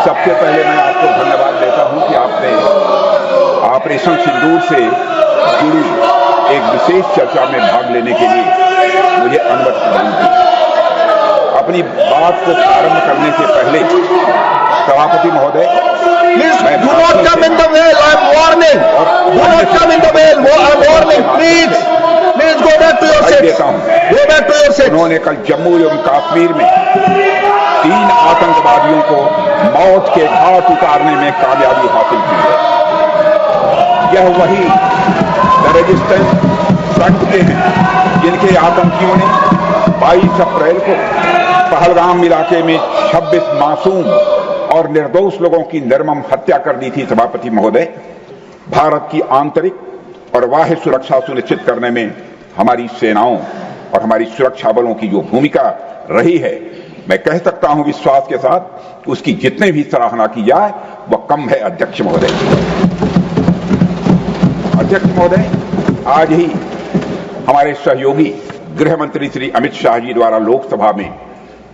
सबसे पहले मैं आपको धन्यवाद देता हूं कि आपने ऑपरेशन सिंदूर से जुड़ी एक विशेष चर्चा में भाग लेने के लिए मुझे अनुमति प्रदान की। अपनी बात को प्रारंभ करने से पहले सभापति महोदय, Please do not come in the well. I am warning. Do not come in the well. I am warning. Please go back to your seats. Go back to your seats. उन्होंने कल जम्मू एवं कश्मीर में 3 आतंकवादियों को मौत के घाट उतारने में कामयाबी हासिल की है। यह वही रेजिस्टेंस फ्रंट हैं जिनके आतंकियों ने 22 अप्रैल को पहलगाम इलाके में 26 मासूम और निर्दोष लोगों की निर्मम हत्या कर दी थी। सभापति महोदय, भारत की आंतरिक और बाह्य सुरक्षा सुनिश्चित करने में हमारी सेनाओं और हमारी सुरक्षा बलों की जो भूमिका रही है, मैं कह सकता हूं विश्वास के साथ कि उसकी जितने भी सराहना की जाए वह कम है। अध्यक्ष महोदय, आज ही हमारे सहयोगी गृह मंत्री श्री अमित शाह जी द्वारा लोकसभा में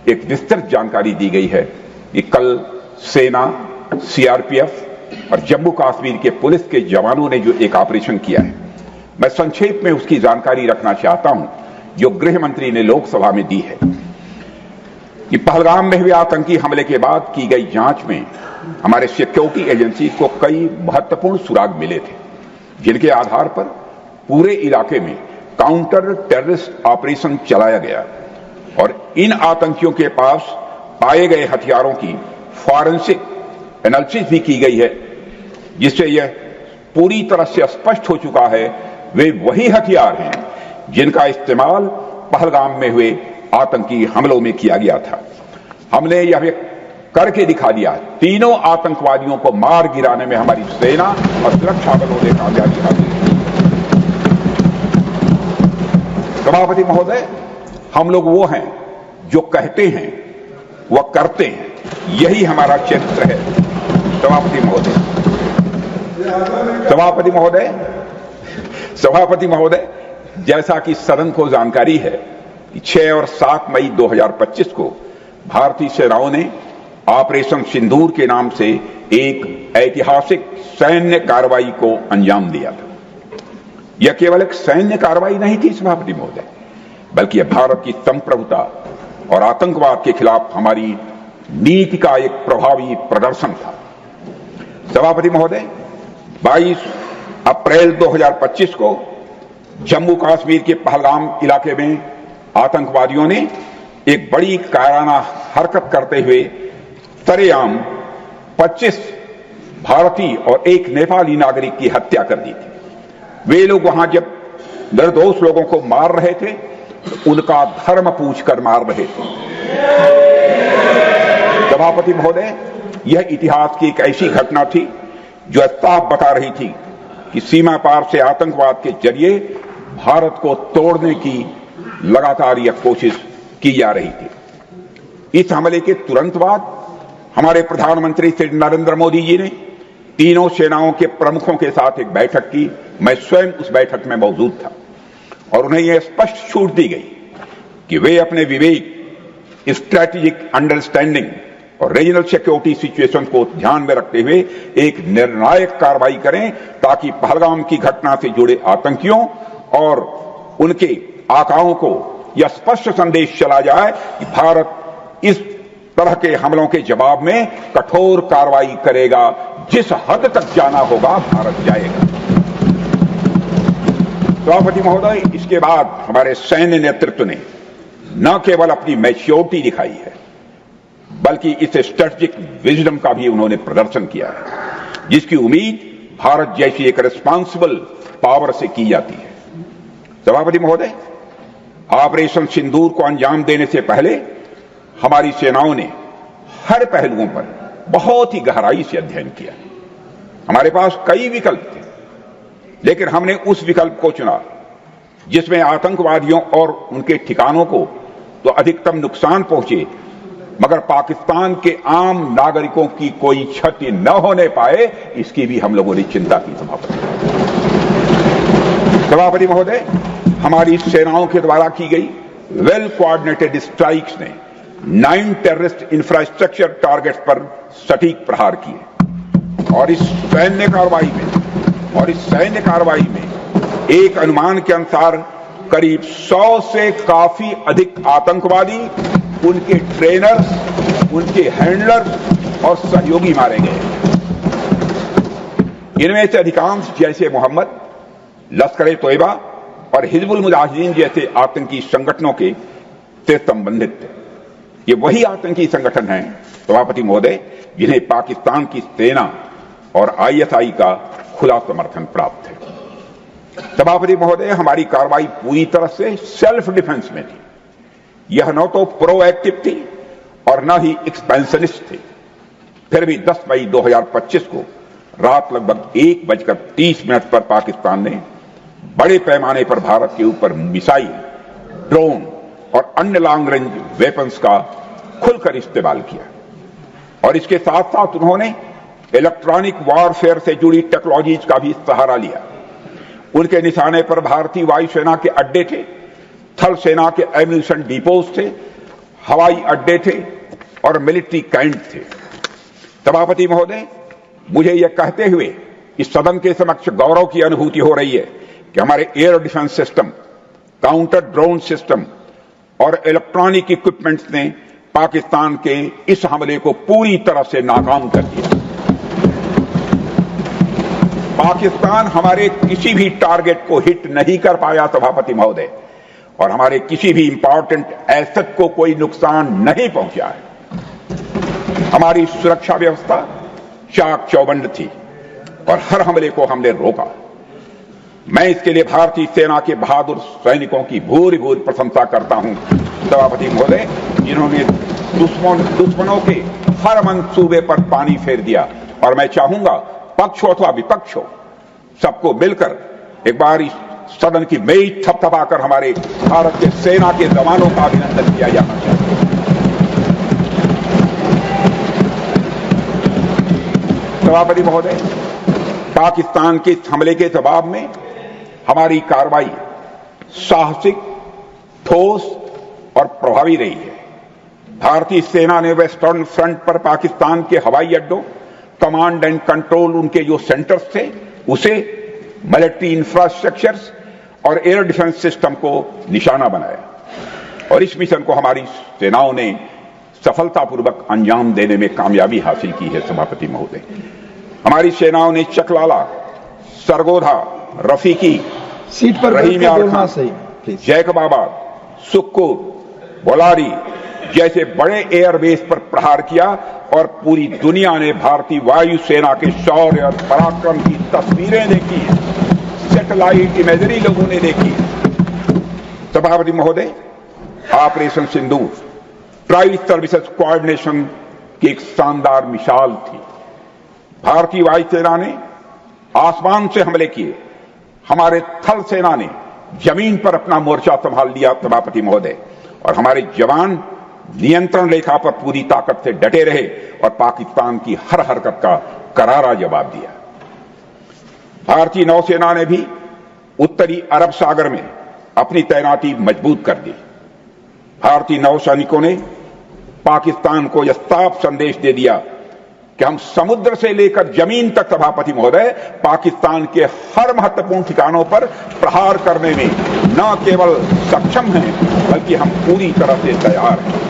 एक विस्तृत जानकारी दी गई है कि कल सेना, सीआरपीएफ और जम्मू कश्मीर के पुलिस के जवानों ने जो एक ऑपरेशन किया है, मैं संक्षेप में उसकी जानकारी रखना चाहता हूं जो गृह मंत्री ने लोकसभा में दी है कि पहलगाम में हुए आतंकी हमले के बाद की गई जांच में हमारे सिक्योरिटी एजेंसी को कई महत्वपूर्ण सुराग मिले थे, जिनके आधार पर पूरे इलाके में काउंटर टेररिस्ट ऑपरेशन चलाया गया और इन आतंकियों के पास पाए गए हथियारों की फॉरेंसिक एनालिसिस भी की गई है, जिससे यह पूरी तरह से स्पष्ट हो चुका है वे वही हथियार हैं जिनका इस्तेमाल पहलगाम में हुए आतंकी हमलों में किया गया था। हमने यह करके दिखा दिया, तीनों आतंकवादियों को मार गिराने में हमारी सेना और सुरक्षा बलों ने कामयाबी हासिल की। सभापति महोदय, हम लोग वो हैं जो कहते हैं वह करते हैं, यही हमारा चरित्र है। सभापति महोदय, जैसा कि सदन को जानकारी है कि 6 और 7 मई 2025 को भारतीय सेनाओं ने ऑपरेशन सिंदूर के नाम से एक ऐतिहासिक सैन्य कार्रवाई को अंजाम दिया था। यह केवल एक सैन्य कार्रवाई नहीं थी सभापति महोदय, बल्कि यह भारत की संप्रभुता और आतंकवाद के खिलाफ हमारी नीति का एक प्रभावी प्रदर्शन था। सभापति महोदय, 22 अप्रैल 2025 को जम्मू कश्मीर के पहलगाम इलाके में आतंकवादियों ने एक बड़ी कायराना हरकत करते हुए सरेआम 25 भारतीय और एक नेपाली नागरिक की हत्या कर दी थी। वे लोग वहां जब निर्दोष लोगों को मार रहे थे, उनका धर्म पूछकर मार रहे थे। सभापति महोदय, यह इतिहास की एक ऐसी घटना थी जो साफ बता रही थी कि सीमा पार से आतंकवाद के जरिए भारत को तोड़ने की लगातार यह कोशिश की जा रही थी। इस हमले के तुरंत बाद हमारे प्रधानमंत्री श्री नरेंद्र मोदी जी ने तीनों सेनाओं के प्रमुखों के साथ एक बैठक की। मैं स्वयं उस बैठक में मौजूद था और उन्हें यह स्पष्ट छूट दी गई कि वे अपने विवेक, स्ट्रैटेजिक अंडरस्टैंडिंग और रीजनल सिक्योरिटी सिचुएशन को ध्यान में रखते हुए एक निर्णायक कार्रवाई करें, ताकि पहलगाम की घटना से जुड़े आतंकियों और उनके आकाओं को यह स्पष्ट संदेश चला जाए कि भारत इस तरह के हमलों के जवाब में कठोर कार्रवाई करेगा। जिस हद तक जाना होगा भारत जाएगा। सभापति महोदय, इसके बाद हमारे सैन्य नेतृत्व ने न केवल अपनी मैच्योरिटी दिखाई है, बल्कि इस स्ट्रेटेजिक विजडम का भी उन्होंने प्रदर्शन किया है, जिसकी उम्मीद भारत जैसी एक रिस्पांसिबल पावर से की जाती है। सभापति महोदय, ऑपरेशन सिंदूर को अंजाम देने से पहले हमारी सेनाओं ने हर पहलुओं पर बहुत ही गहराई से अध्ययन किया। हमारे पास कई विकल्प थे, लेकिन हमने उस विकल्प को चुना जिसमें आतंकवादियों और उनके ठिकानों को तो अधिकतम नुकसान पहुंचे, मगर पाकिस्तान के आम नागरिकों की कोई क्षति न होने पाए, इसकी भी हम लोगों ने चिंता की। सभापति महोदय, हमारी सेनाओं के द्वारा की गई वेल कोऑर्डिनेटेड स्ट्राइक्स ने 9 टेररिस्ट इंफ्रास्ट्रक्चर टारगेट्स पर सटीक प्रहार किए और इस सैन्य कार्रवाई में एक अनुमान के अनुसार करीब 100 से काफी अधिक आतंकवादी, उनके ट्रेनर्स, उनके हैंडलर्स और सहयोगी मारे गए। इनमें से अधिकांश जैसे मोहम्मद, लश्कर-ए-तोयबा और हिजबुल मुजाहिदीन जैसे आतंकी संगठनों से संबंधित थे। ये वही आतंकी संगठन हैं, सभापति महोदय, जिन्हें पाकिस्तान की सेना और आईएसआई का खुला समर्थन प्राप्त है। सभापति महोदय, हमारी कार्रवाई पूरी तरह से सेल्फ डिफेंस में थी। यह न तो प्रोएक्टिव थी और न ही एक्सपेंशनिस्ट थी। फिर भी 10 मई 2025 को रात लगभग 1:30 पर पाकिस्तान ने बड़े पैमाने पर भारत के ऊपर मिसाइल, ड्रोन और अन्य लॉन्ग रेंज वेपन्स का खुलकर इस्तेमाल किया और इसके साथ साथ उन्होंने इलेक्ट्रॉनिक वॉरफेयर से जुड़ी टेक्नोलॉजीज का भी सहारा लिया। उनके निशाने पर भारतीय वायुसेना के अड्डे थे, थल सेना के एम्यूनिशन डिपोज थे, हवाई अड्डे थे और मिलिट्री कैंट थे। सभापति महोदय, मुझे यह कहते हुए इस सदन के समक्ष गौरव की अनुभूति हो रही है कि हमारे air defence system, counter drone system और इलेक्ट्रॉनिक इक्विपमेंट्स ने पाकिस्तान के इस हमले को पूरी तरह से नाकाम कर दिया। पाकिस्तान हमारे किसी भी टारगेट को हिट नहीं कर पाया सभापति महोदय, और हमारे किसी भी इंपॉर्टेंट एसेट को कोई नुकसान नहीं पहुंचा है। हमारी सुरक्षा व्यवस्था चाक चौबंद थी और हर हमले को हमने रोका। मैं इसके लिए भारतीय सेना के बहादुर सैनिकों की भूरि भूरि प्रशंसा करता हूं सभापति महोदय, जिन्होंने दुश्मनों के हर मंसूबे पर पानी फेर दिया। और मैं चाहूंगा पक्ष हो अथवा विपक्ष हो, सबको मिलकर एक बार इस सदन की मेज थपथपाकर हमारे भारत के सेना के जवानों का अभिनंदन किया जाना चाहिए। सभापति महोदय, पाकिस्तान के हमले के जवाब में हमारी कार्रवाई साहसिक, ठोस और प्रभावी रही है। भारतीय सेना ने वेस्टर्न फ्रंट पर पाकिस्तान के हवाई अड्डों, कमांड एंड कंट्रोल उनके जो सेंटर्स थे, उसे मिलिट्री इंफ्रास्ट्रक्चर्स और एयर डिफेंस सिस्टम को निशाना बनाया और इस मिशन को हमारी सेनाओं ने सफलतापूर्वक अंजाम देने में कामयाबी हासिल की है। सभापति महोदय, हमारी सेनाओं ने चकलाला, सरगोधा, रफीकी, सीट पर रहीम यार खान, जैकबाबाद, सुक्कुर, बोलारी जैसे बड़े एयरबेस पर प्रहार किया और पूरी दुनिया ने भारतीय वायुसेना के शौर्य और पराक्रम की तस्वीरें देखी, सैटेलाइट इमेजरी लोगों ने देखी। सभापति महोदय, ऑपरेशन सिंदूर ट्राई सर्विसेज कोऑर्डिनेशन की एक शानदार मिसाल थी। भारतीय वायुसेना ने आसमान से हमले किए, हमारे थल सेना ने जमीन पर अपना मोर्चा संभाल लिया सभापति महोदय, और हमारे जवान नियंत्रण रेखा पर पूरी ताकत से डटे रहे और पाकिस्तान की हर हरकत का करारा जवाब दिया। भारतीय नौसेना ने भी उत्तरी अरब सागर में अपनी तैनाती मजबूत कर दी। भारतीय नौसैनिकों ने पाकिस्तान को यह साफ संदेश दे दिया कि हम समुद्र से लेकर जमीन तक सभापति महोदय पाकिस्तान के हर महत्वपूर्ण ठिकानों पर प्रहार करने में न केवल सक्षम हैं, बल्कि हम पूरी तरह से तैयार हैं।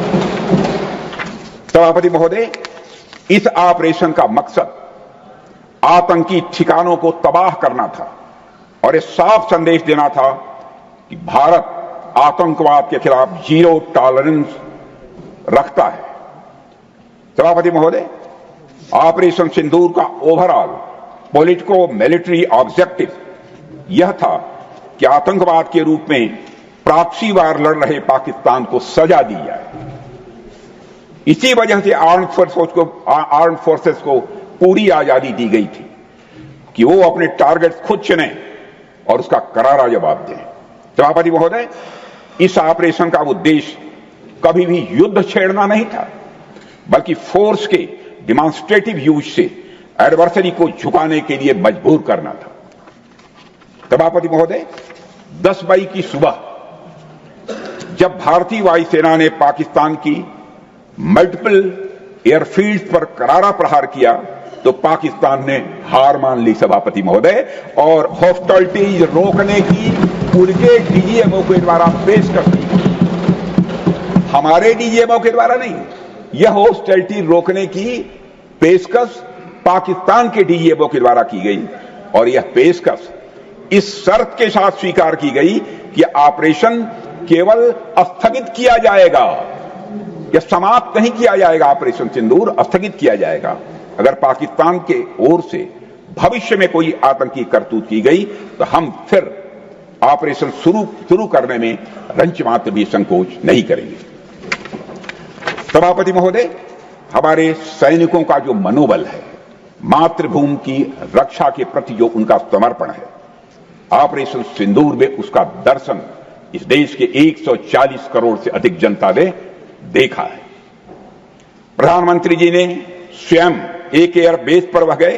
सभापति महोदय, इस ऑपरेशन का मकसद आतंकी ठिकानों को तबाह करना था और एक साफ संदेश देना था कि भारत आतंकवाद के खिलाफ जीरो टॉलरेंस रखता है। सभापति महोदय, ऑपरेशन सिंदूर का ओवरऑल पॉलिटिको मिलिट्री ऑब्जेक्टिव यह था कि आतंकवाद के रूप में प्रॉक्सी वार लड़ रहे पाकिस्तान को सजा दी जाए। इसी वजह से आर्म्ड फोर्सेस को पूरी आजादी दी गई थी कि वो अपने टारगेट खुद चुने और उसका करारा जवाब दें। सभापति महोदय, इस ऑपरेशन का उद्देश्य कभी भी युद्ध छेड़ना नहीं था, बल्कि फोर्स के डिमॉन्स्ट्रेटिव यूज से एडवर्सरी को झुकाने के लिए मजबूर करना था। सभापति महोदय, 10 मई की सुबह जब भारतीय वायुसेना ने पाकिस्तान की मल्टीपल एयरफील्ड पर करारा प्रहार किया तो पाकिस्तान ने हार मान ली सभापति महोदय, और हॉस्टिलिटीज रोकने की उनके डीजीएमओ के द्वारा पेशकश की, हमारे डीजीएमओ के द्वारा नहीं। यह हॉस्टिलिटी रोकने की पेशकश पाकिस्तान के डीजीएमओ के द्वारा की गई, और यह पेशकश इस शर्त के साथ स्वीकार की गई कि ऑपरेशन केवल स्थगित किया जाएगा, यह समाप्त नहीं किया जाएगा। ऑपरेशन सिंदूर स्थगित किया जाएगा अगर पाकिस्तान के ओर से भविष्य में कोई आतंकी करतूत की गई तो हम फिर ऑपरेशन शुरू करने में रंच मात्र भी संकोच नहीं करेंगे। सभापति महोदय, हमारे सैनिकों का जो मनोबल है, मातृभूमि की रक्षा के प्रति जो उनका समर्पण है, ऑपरेशन सिंदूर में उसका दर्शन इस देश के 140 करोड़ से अधिक जनता ने देखा है। प्रधानमंत्री जी ने स्वयं एक एयर बेस पर वह गए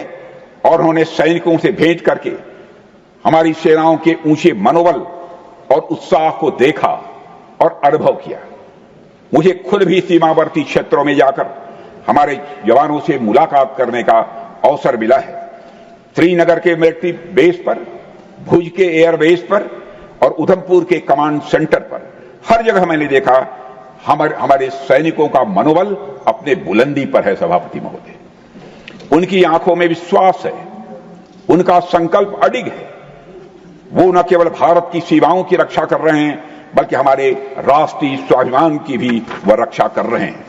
और उन्होंने सैनिकों से भेंट करके हमारी सेनाओं के ऊंचे मनोबल और उत्साह को देखा और अनुभव किया। मुझे खुद भी सीमावर्ती क्षेत्रों में जाकर हमारे जवानों से मुलाकात करने का अवसर मिला है। श्रीनगर के मिलिट्री बेस पर, भुज के एयर बेस पर और उधमपुर के कमांड सेंटर पर हर जगह मैंने देखा हमारे सैनिकों का मनोबल अपने बुलंदी पर है। सभापति महोदय, उनकी आंखों में विश्वास है, उनका संकल्प अडिग है। वो न केवल भारत की सीमाओं की रक्षा कर रहे हैं बल्कि हमारे राष्ट्रीय स्वाभिमान की भी वह रक्षा कर रहे हैं।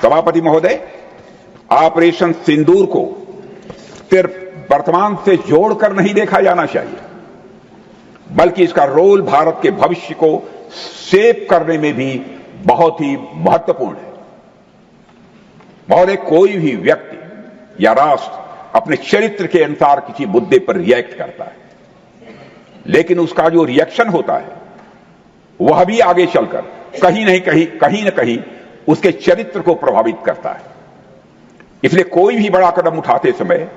सभापति महोदय, ऑपरेशन सिंदूर को सिर्फ वर्तमान से जोड़कर नहीं देखा जाना चाहिए, बल्कि इसका रोल भारत के भविष्य को शेप करने में भी बहुत ही महत्वपूर्ण है। महोदय, कोई भी व्यक्ति या राष्ट्र अपने चरित्र के अनुसार किसी मुद्दे पर रिएक्ट करता है, लेकिन उसका जो रिएक्शन होता है वह भी आगे चलकर कहीं न कहीं उसके चरित्र को प्रभावित करता है। इसलिए कोई भी बड़ा कदम उठाते समय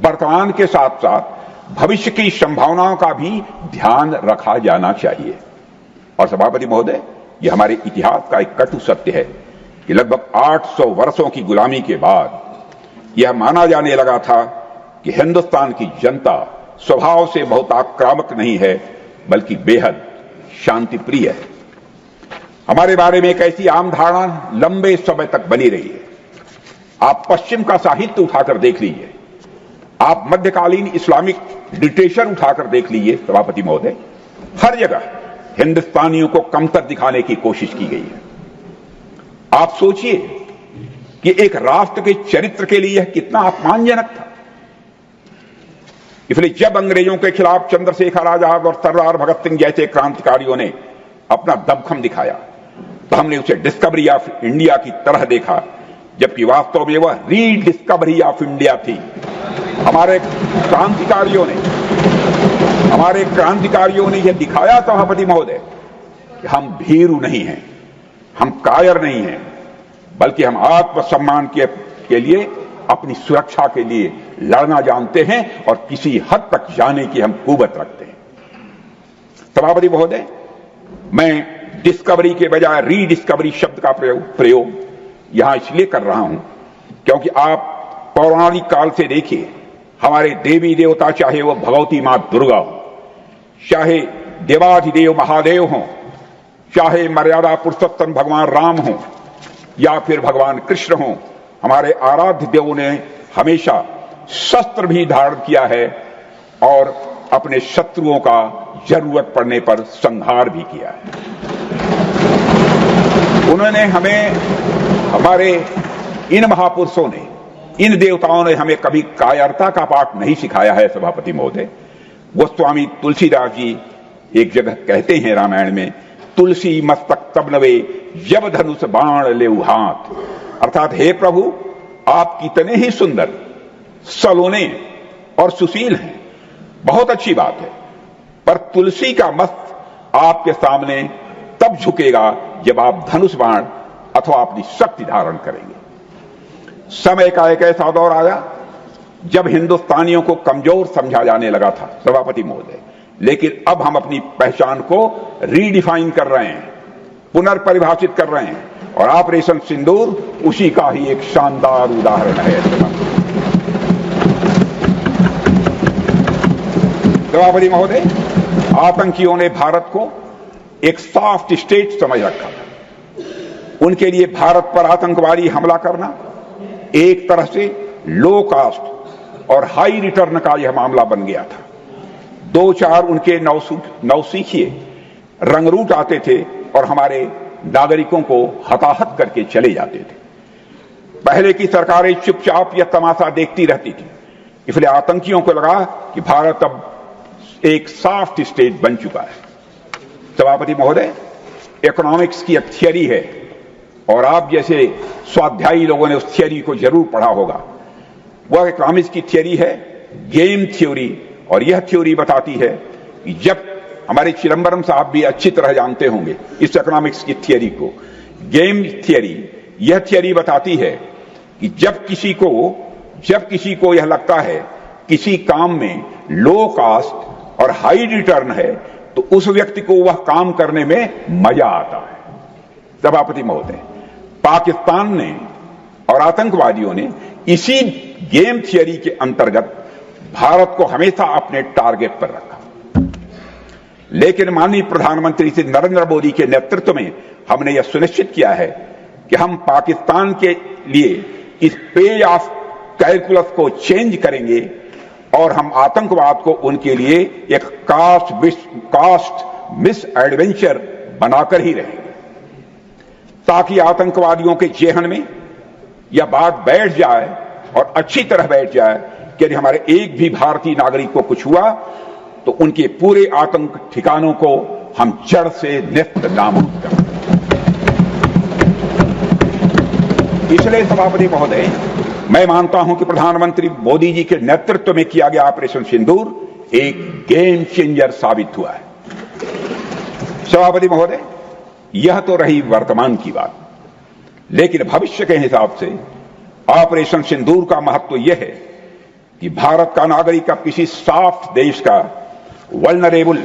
वर्तमान के साथ साथ भविष्य की संभावनाओं का भी ध्यान रखा जाना चाहिए। और सभापति महोदय, यह हमारे इतिहास का एक कटु सत्य है कि लगभग 800 वर्षों की गुलामी के बाद यह माना जाने लगा था कि हिंदुस्तान की जनता स्वभाव से बहुत आक्रामक नहीं है बल्कि बेहद शांति प्रिय है। हमारे बारे में एक ऐसी आम धारणा लंबे समय तक बनी रही है। आप पश्चिम का साहित्य उठाकर देख लीजिए, आप मध्यकालीन इस्लामिक लिटरेचर उठाकर देख लीजिए। सभापति महोदय, हर जगह हिंदुस्तानियों को कमतर दिखाने की कोशिश की गई है। आप सोचिए कि एक राष्ट्र के चरित्र के लिए यह कितना अपमानजनक था। इसलिए जब अंग्रेजों के खिलाफ चंद्रशेखर आजाद और सरदार भगत सिंह जैसे क्रांतिकारियों ने अपना दमखम दिखाया तो हमने उसे डिस्कवरी ऑफ इंडिया की तरह देखा, जबकि वास्तव में वह रीडिस्कवरी ऑफ इंडिया थी। हमारे क्रांतिकारियों ने यह दिखाया सभापति महोदय कि हम भीरू नहीं हैं, हम कायर नहीं हैं, बल्कि हम आत्मसम्मान के लिए, अपनी सुरक्षा के लिए लड़ना जानते हैं और किसी हद तक जाने की हम कुवत रखते हैं। सभापति महोदय, मैं डिस्कवरी के बजाय रीडिस्कवरी शब्द का प्रयोग यहां इसलिए कर रहा हूं क्योंकि आप पौराणिक काल से देखिए, हमारे देवी देवता, चाहे वो भगवती मां दुर्गा हो, चाहे देवाधिदेव महादेव हो, चाहे मर्यादा पुरुषोत्तम भगवान राम हो या फिर भगवान कृष्ण हो, हमारे आराध्य देवों ने हमेशा शस्त्र भी धारण किया है और अपने शत्रुओं का जरूरत पड़ने पर संहार भी किया है। उन्होंने हमें, हमारे इन महापुरुषों ने, इन देवताओं ने हमें कभी कायरता का पाठ नहीं सिखाया है। सभापति महोदय, गोस्वामी तुलसीदास जी एक जगह कहते हैं रामायण में, तुलसी मस्तक तब नवे जब धनुष बाण लेऊ हाथ, अर्थात हे प्रभु, आप कितने ही सुंदर, सलोने और सुशील हैं, बहुत अच्छी बात है, पर तुलसी का मस्त आपके सामने तब झुकेगा जब आप धनुष बाण अथवा अपनी शक्ति धारण करेंगे। समय का एक ऐसा दौर आया जब हिंदुस्तानियों को कमजोर समझा जाने लगा था सभापति महोदय, लेकिन अब हम अपनी पहचान को रीडिफाइन कर रहे हैं, पुनर्परिभाषित कर रहे हैं और ऑपरेशन सिंदूर उसी का ही एक शानदार उदाहरण है। सभापति महोदय, आतंकियों ने भारत को एक सॉफ्ट स्टेट समझ रखा था। उनके लिए भारत पर आतंकवादी हमला करना एक तरह से लो कास्ट और हाई रिटर्न का यह मामला बन गया था। दो चार उनके नौसीखिए रंगरूट आते थे और हमारे नागरिकों को हताहत करके चले जाते थे। पहले की सरकारें चुपचाप यह तमाशा देखती रहती थी, इसलिए आतंकियों को लगा कि भारत अब एक सॉफ्ट स्टेट बन चुका है। सभापति महोदय, इकोनॉमिक्स की एक थियरी है और आप जैसे स्वाध्यायी लोगों ने उस थियरी को जरूर पढ़ा होगा। वह इकोनॉमिक्स की थियरी है गेम थ्योरी, और यह थ्योरी बताती है कि जब हमारे चिदंबरम साहब भी अच्छी तरह जानते होंगे इस इकोनॉमिक्स की थियरी को, गेम थियरी, यह थियरी बताती है कि जब किसी को यह लगता है किसी काम में लो कास्ट और हाई रिटर्न है तो उस व्यक्ति को वह काम करने में मजा आता है। सभापति महोदय, पाकिस्तान ने और आतंकवादियों ने इसी गेम थियरी के अंतर्गत भारत को हमेशा अपने टारगेट पर रखा, लेकिन माननीय प्रधानमंत्री श्री नरेंद्र मोदी के नेतृत्व में हमने यह सुनिश्चित किया है कि हम पाकिस्तान के लिए इस पे ऑफ कैलकुलस को चेंज करेंगे और हम आतंकवाद को उनके लिए एक कास्ट मिस एडवेंचर बनाकर ही रहेंगे, ताकि आतंकवादियों के जेहन में यह बात बैठ जाए और अच्छी तरह बैठ जाए कि यदि हमारे एक भी भारतीय नागरिक को कुछ हुआ तो उनके पूरे आतंक ठिकानों को हम जड़ से नेस्त नाबूद करें। इसलिए सभापति महोदय, मैं मानता हूं कि प्रधानमंत्री मोदी जी के नेतृत्व में किया गया ऑपरेशन सिंदूर एक गेम चेंजर साबित हुआ है। सभापति महोदय, यह तो रही वर्तमान की बात, लेकिन भविष्य के हिसाब से ऑपरेशन सिंदूर का महत्व यह है कि भारत का नागरिक अब किसी सॉफ्ट देश का वल्नरेबल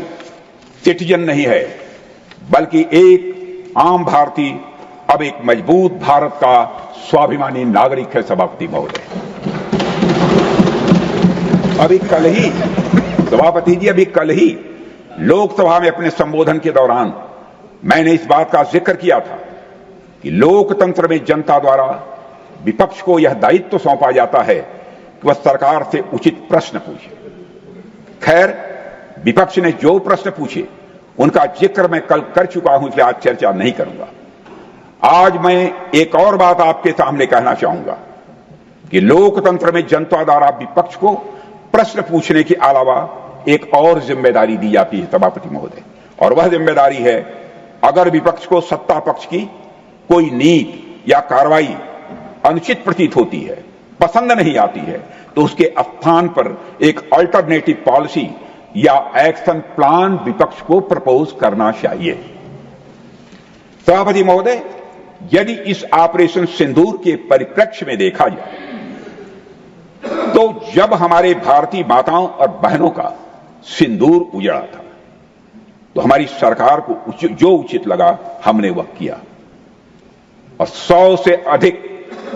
सिटीजन नहीं है, बल्कि एक आम भारतीय अब एक मजबूत भारत का स्वाभिमानी नागरिक है। सभापति महोदय, अभी कल ही लोकसभा में अपने संबोधन के दौरान मैंने इस बात का जिक्र किया था कि लोकतंत्र में जनता द्वारा विपक्ष को यह दायित्व सौंपा जाता है कि वह सरकार से उचित प्रश्न पूछे। खैर, विपक्ष ने जो प्रश्न पूछे उनका जिक्र मैं कल कर चुका हूं, इसलिए आज चर्चा नहीं करूंगा। आज मैं एक और बात आपके सामने कहना चाहूंगा कि लोकतंत्र में जनता द्वारा विपक्ष को प्रश्न पूछने के अलावा एक और जिम्मेदारी दी जाती है सभापति महोदय, और वह जिम्मेदारी है अगर विपक्ष को सत्ता पक्ष की कोई नीति या कार्रवाई अनुचित प्रतीत होती है, पसंद नहीं आती है, तो उसके स्थान पर एक अल्टरनेटिव पॉलिसी या एक्शन प्लान विपक्ष को प्रपोज करना चाहिए। सभापति महोदय, यदि इस ऑपरेशन सिंदूर के परिप्रेक्ष्य में देखा जाए तो जब हमारे भारतीय माताओं और बहनों का सिंदूर उजड़ा था तो हमारी सरकार को जो उचित लगा हमने वह किया और 100 से अधिक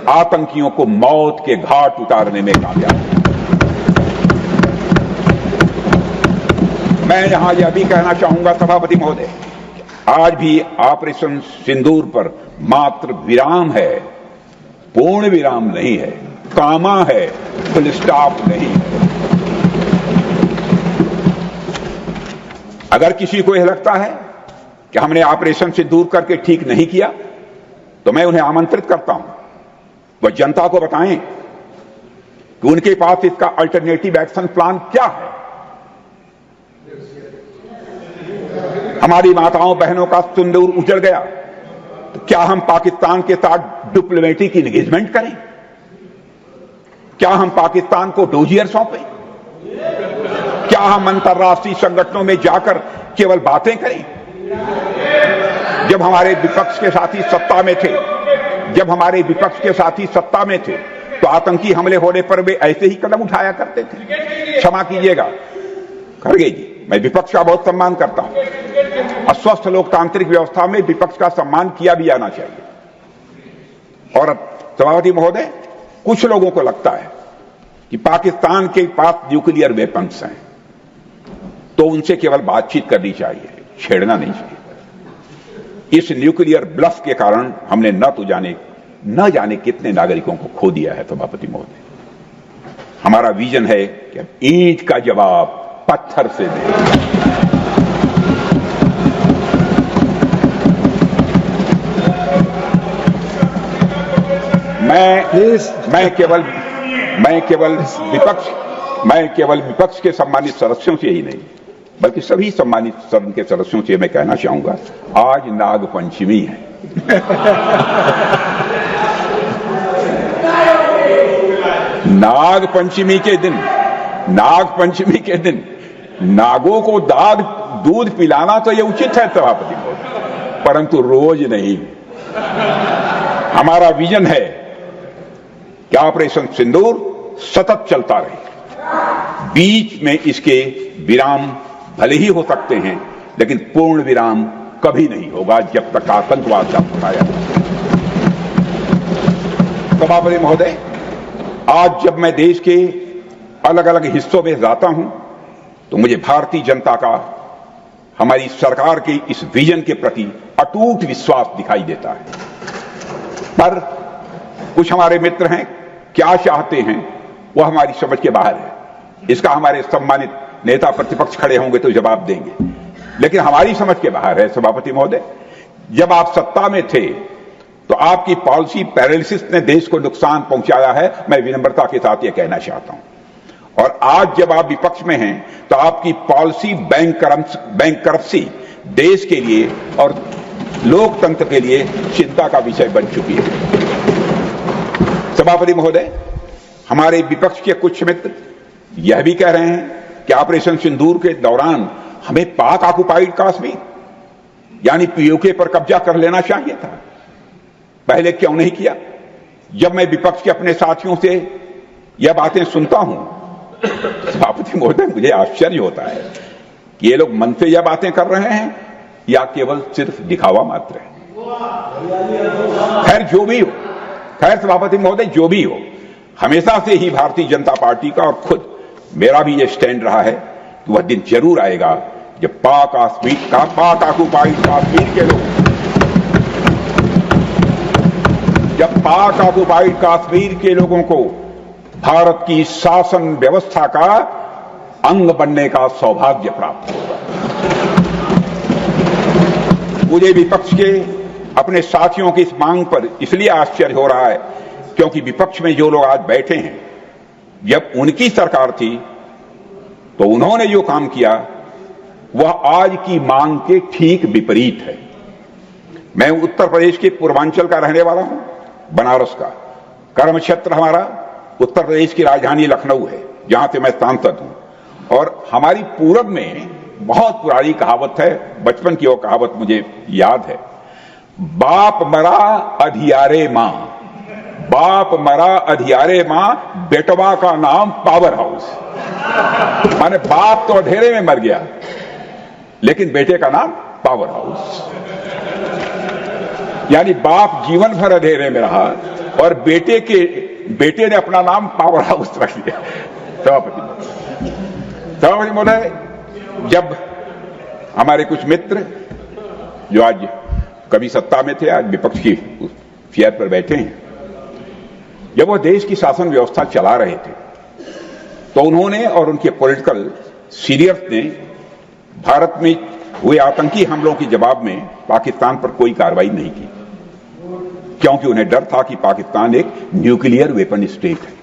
आतंकियों को मौत के घाट उतारने में कामयाब। मैं यहां यह भी कहना चाहूंगा सभापति महोदय, आज भी ऑपरेशन सिंदूर पर मात्र विराम है, पूर्ण विराम नहीं है, कामा है, फुल स्टॉप नहीं है। अगर किसी को यह लगता है कि हमने ऑपरेशन सिंदूर करके ठीक नहीं किया तो मैं उन्हें आमंत्रित करता हूं वह जनता को बताएं कि उनके पास इसका अल्टरनेटिव एक्शन प्लान क्या है। हमारी माताओं बहनों का सिंदूर उजड़ गया तो क्या हम पाकिस्तान के साथ डिप्लोमेटिक एंगेजमेंट करें? क्या हम पाकिस्तान को डोजियर सौंपें? क्या हम अंतर्राष्ट्रीय संगठनों में जाकर केवल बातें करें? जब हमारे विपक्ष के साथी सत्ता में थे तो आतंकी हमले होने पर वे ऐसे ही कदम उठाया करते थे। क्षमा कीजिएगा खड़गे जी, मैं विपक्ष का बहुत सम्मान करता हूं और स्वस्थ लोकतांत्रिक व्यवस्था में विपक्ष का सम्मान किया भी जाना चाहिए, और सभापति महोदय, कुछ लोगों को लगता है कि पाकिस्तान के पास न्यूक्लियर वेपन्स हैं तो उनसे केवल बातचीत करनी चाहिए, छेड़ना नहीं चाहिए। इस न्यूक्लियर ब्लफ के कारण हमने न जाने कितने नागरिकों को खो दिया है सभापति महोदय। हमारा विजन है कि अब ईंट का जवाब पत्थर से दें। मैं केवल विपक्ष के सम्मानित सदस्यों से ही नहीं बल्कि सभी सम्मानित सदन के सदस्यों से मैं कहना चाहूंगा, आज नागपंचमी है। नागपंचमी के दिन नागों को दूध पिलाना तो यह उचित है सभापति, परंतु रोज नहीं। हमारा विजन है कि ऑपरेशन सिंदूर सतत चलता रहे, बीच में इसके विराम भले ही हो सकते हैं लेकिन पूर्ण विराम कभी नहीं होगा जब तक आतंकवाद का उठाया। सभापति महोदय, आज जब मैं देश के अलग अलग हिस्सों में जाता हूं तो मुझे भारतीय जनता का हमारी सरकार के इस विजन के प्रति अटूट विश्वास दिखाई देता है। पर कुछ हमारे मित्र हैं, क्या चाहते हैं वह हमारी समझ के बाहर है। इसका हमारे सम्मानित नेता प्रतिपक्ष खड़े होंगे तो जवाब देंगे, लेकिन हमारी समझ के बाहर है सभापति महोदय। जब आप सत्ता में थे तो आपकी पॉलिसी पैरालिसिस ने देश को नुकसान पहुंचाया है, मैं विनम्रता के साथ यह कहना चाहता हूं। और आज जब आप विपक्ष में हैं तो आपकी पॉलिसी बैंकरप्सी देश के लिए और लोकतंत्र के लिए चिंता का विषय बन चुकी है। सभापति महोदय, हमारे विपक्ष के कुछ मित्र यह भी कह रहे हैं कि ऑपरेशन सिंदूर के दौरान हमें पाक ऑक्युपाइड कश्मीर यानी पीओके पर कब्जा कर लेना चाहिए था, पहले क्यों नहीं किया? जब मैं विपक्ष के अपने साथियों से यह बातें सुनता हूं सभापति महोदय, मुझे आश्चर्य होता है कि ये लोग मन से यह बातें कर रहे हैं या केवल सिर्फ दिखावा मात्र है। खैर जो भी हो, खैर सभापति महोदय जो भी हो, हमेशा से ही भारतीय जनता पार्टी का और खुद मेरा भी यह स्टैंड रहा है कि वह दिन जरूर आएगा जब पाक ऑक्युपाइड कश्मीर के लोग, जब पाक ऑक्युपाइड कश्मीर के लोगों को भारत की शासन व्यवस्था का अंग बनने का सौभाग्य प्राप्त होगा। मुझे विपक्ष के अपने साथियों की इस मांग पर इसलिए आश्चर्य हो रहा है क्योंकि विपक्ष में जो लोग आज बैठे हैं, जब उनकी सरकार थी तो उन्होंने जो काम किया वह आज की मांग के ठीक विपरीत है। मैं उत्तर प्रदेश के पूर्वांचल का रहने वाला हूं, बनारस का। कर्म क्षेत्र हमारा उत्तर प्रदेश की राजधानी लखनऊ है, जहां से मैं सांसद हूं। और हमारी पूरब में बहुत पुरानी कहावत है, बचपन की वो कहावत मुझे याद है, बाप मरा अधियारे मां, बाप मरा अधियारे मां, बेटवा का नाम पावर हाउस। माने बाप तो अंधेरे में मर गया लेकिन बेटे का नाम पावर हाउस। यानी बाप जीवन भर अंधेरे में रहा और बेटे ने अपना नाम पावर हाउस रख लिया। सभापति महोदय, जब हमारे कुछ मित्र जो आज कभी सत्ता में थे, आज विपक्ष की चेयर पर बैठे हैं, जब वो देश की शासन व्यवस्था चला रहे थे तो उन्होंने और उनके पॉलिटिकल सीनियर्स ने भारत में हुए आतंकी हमलों के जवाब में पाकिस्तान पर कोई कार्रवाई नहीं की, क्योंकि उन्हें डर था कि पाकिस्तान एक न्यूक्लियर वेपन स्टेट है।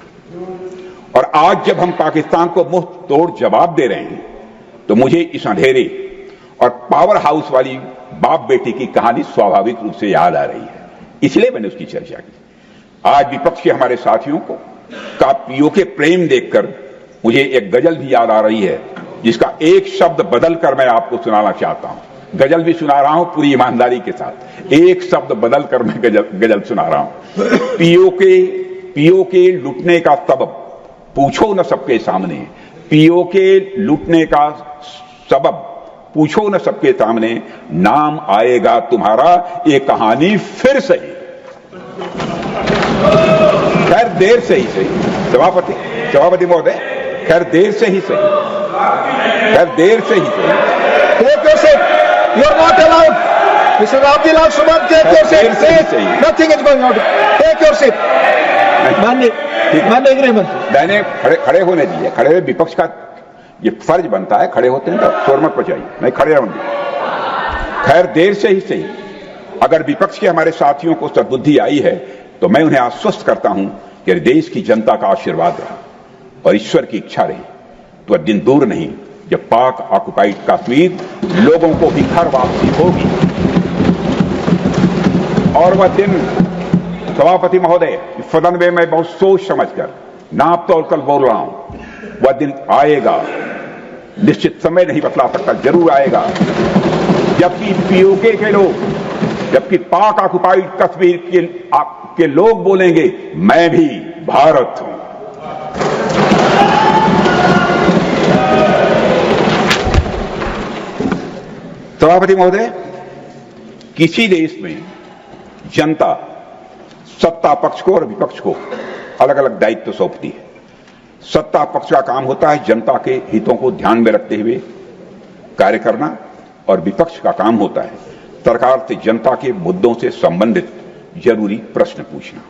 और आज जब हम पाकिस्तान को मुंह तोड़ जवाब दे रहे हैं तो मुझे इस अंधेरे और पावर हाउस वाली बाप बेटी की कहानी स्वाभाविक रूप से याद आ रही है, इसलिए मैंने उसकी चर्चा की। आज विपक्ष के हमारे साथियों को का पीओके प्रेम देखकर मुझे एक गजल भी याद आ रही है, जिसका एक शब्द बदलकर मैं आपको सुनाना चाहता हूं। गजल भी सुना रहा हूं पूरी ईमानदारी के साथ, एक शब्द बदलकर मैं गजल सुना रहा हूं। पीओके लुटने का सबब पूछो न सबके सामने, पीओके लुटने का सबब पूछो न सबके सामने, नाम आएगा तुम्हारा, ये कहानी फिर सही। खैर देर से ही सही, सभापति महोदय, खैर देर से ही सही, खैर देर से ही सही। Take your seat. You are not allowed. Mr. Abdul Suman, take your seat. Please. Nothing is going on. Take your seat. माननीय गृह मंत्री, मैंने खड़े होने दिए, खड़े हुए विपक्ष का ये फर्ज बनता है, खड़े होते हैं तो शोर मत मचाइए, नहीं खड़े होंगे। खैर देर से ही सही, अगर विपक्ष के हमारे साथियों को सद्बुद्धि आई है तो मैं उन्हें आश्वस्त करता हूं कि देश की जनता का आशीर्वाद रहा और ईश्वर की इच्छा रही तो दिन दूर नहीं जब पाक ऑक्युपाइड कश्मीर लोगों को भी घर वापसी होगी। और वह दिन, सभापति महोदय, सदन में मैं बहुत सोच समझकर नाप तोलकर बोल रहा हूं, वह दिन आएगा, निश्चित समय नहीं बतला सकता, जरूर आएगा, जबकि पीओके के लोग, जबकि पाक ऑक्युपाइड कश्मीर के लोग बोलेंगे मैं भी भारत हूं। सभापति महोदय, किसी देश में जनता सत्ता पक्ष को और विपक्ष को अलग अलग दायित्व सौंपती है। सत्ता पक्ष का काम होता है जनता के हितों को ध्यान में रखते हुए कार्य करना और विपक्ष का काम होता है सरकार से जनता के मुद्दों से संबंधित जरूरी प्रश्न पूछना।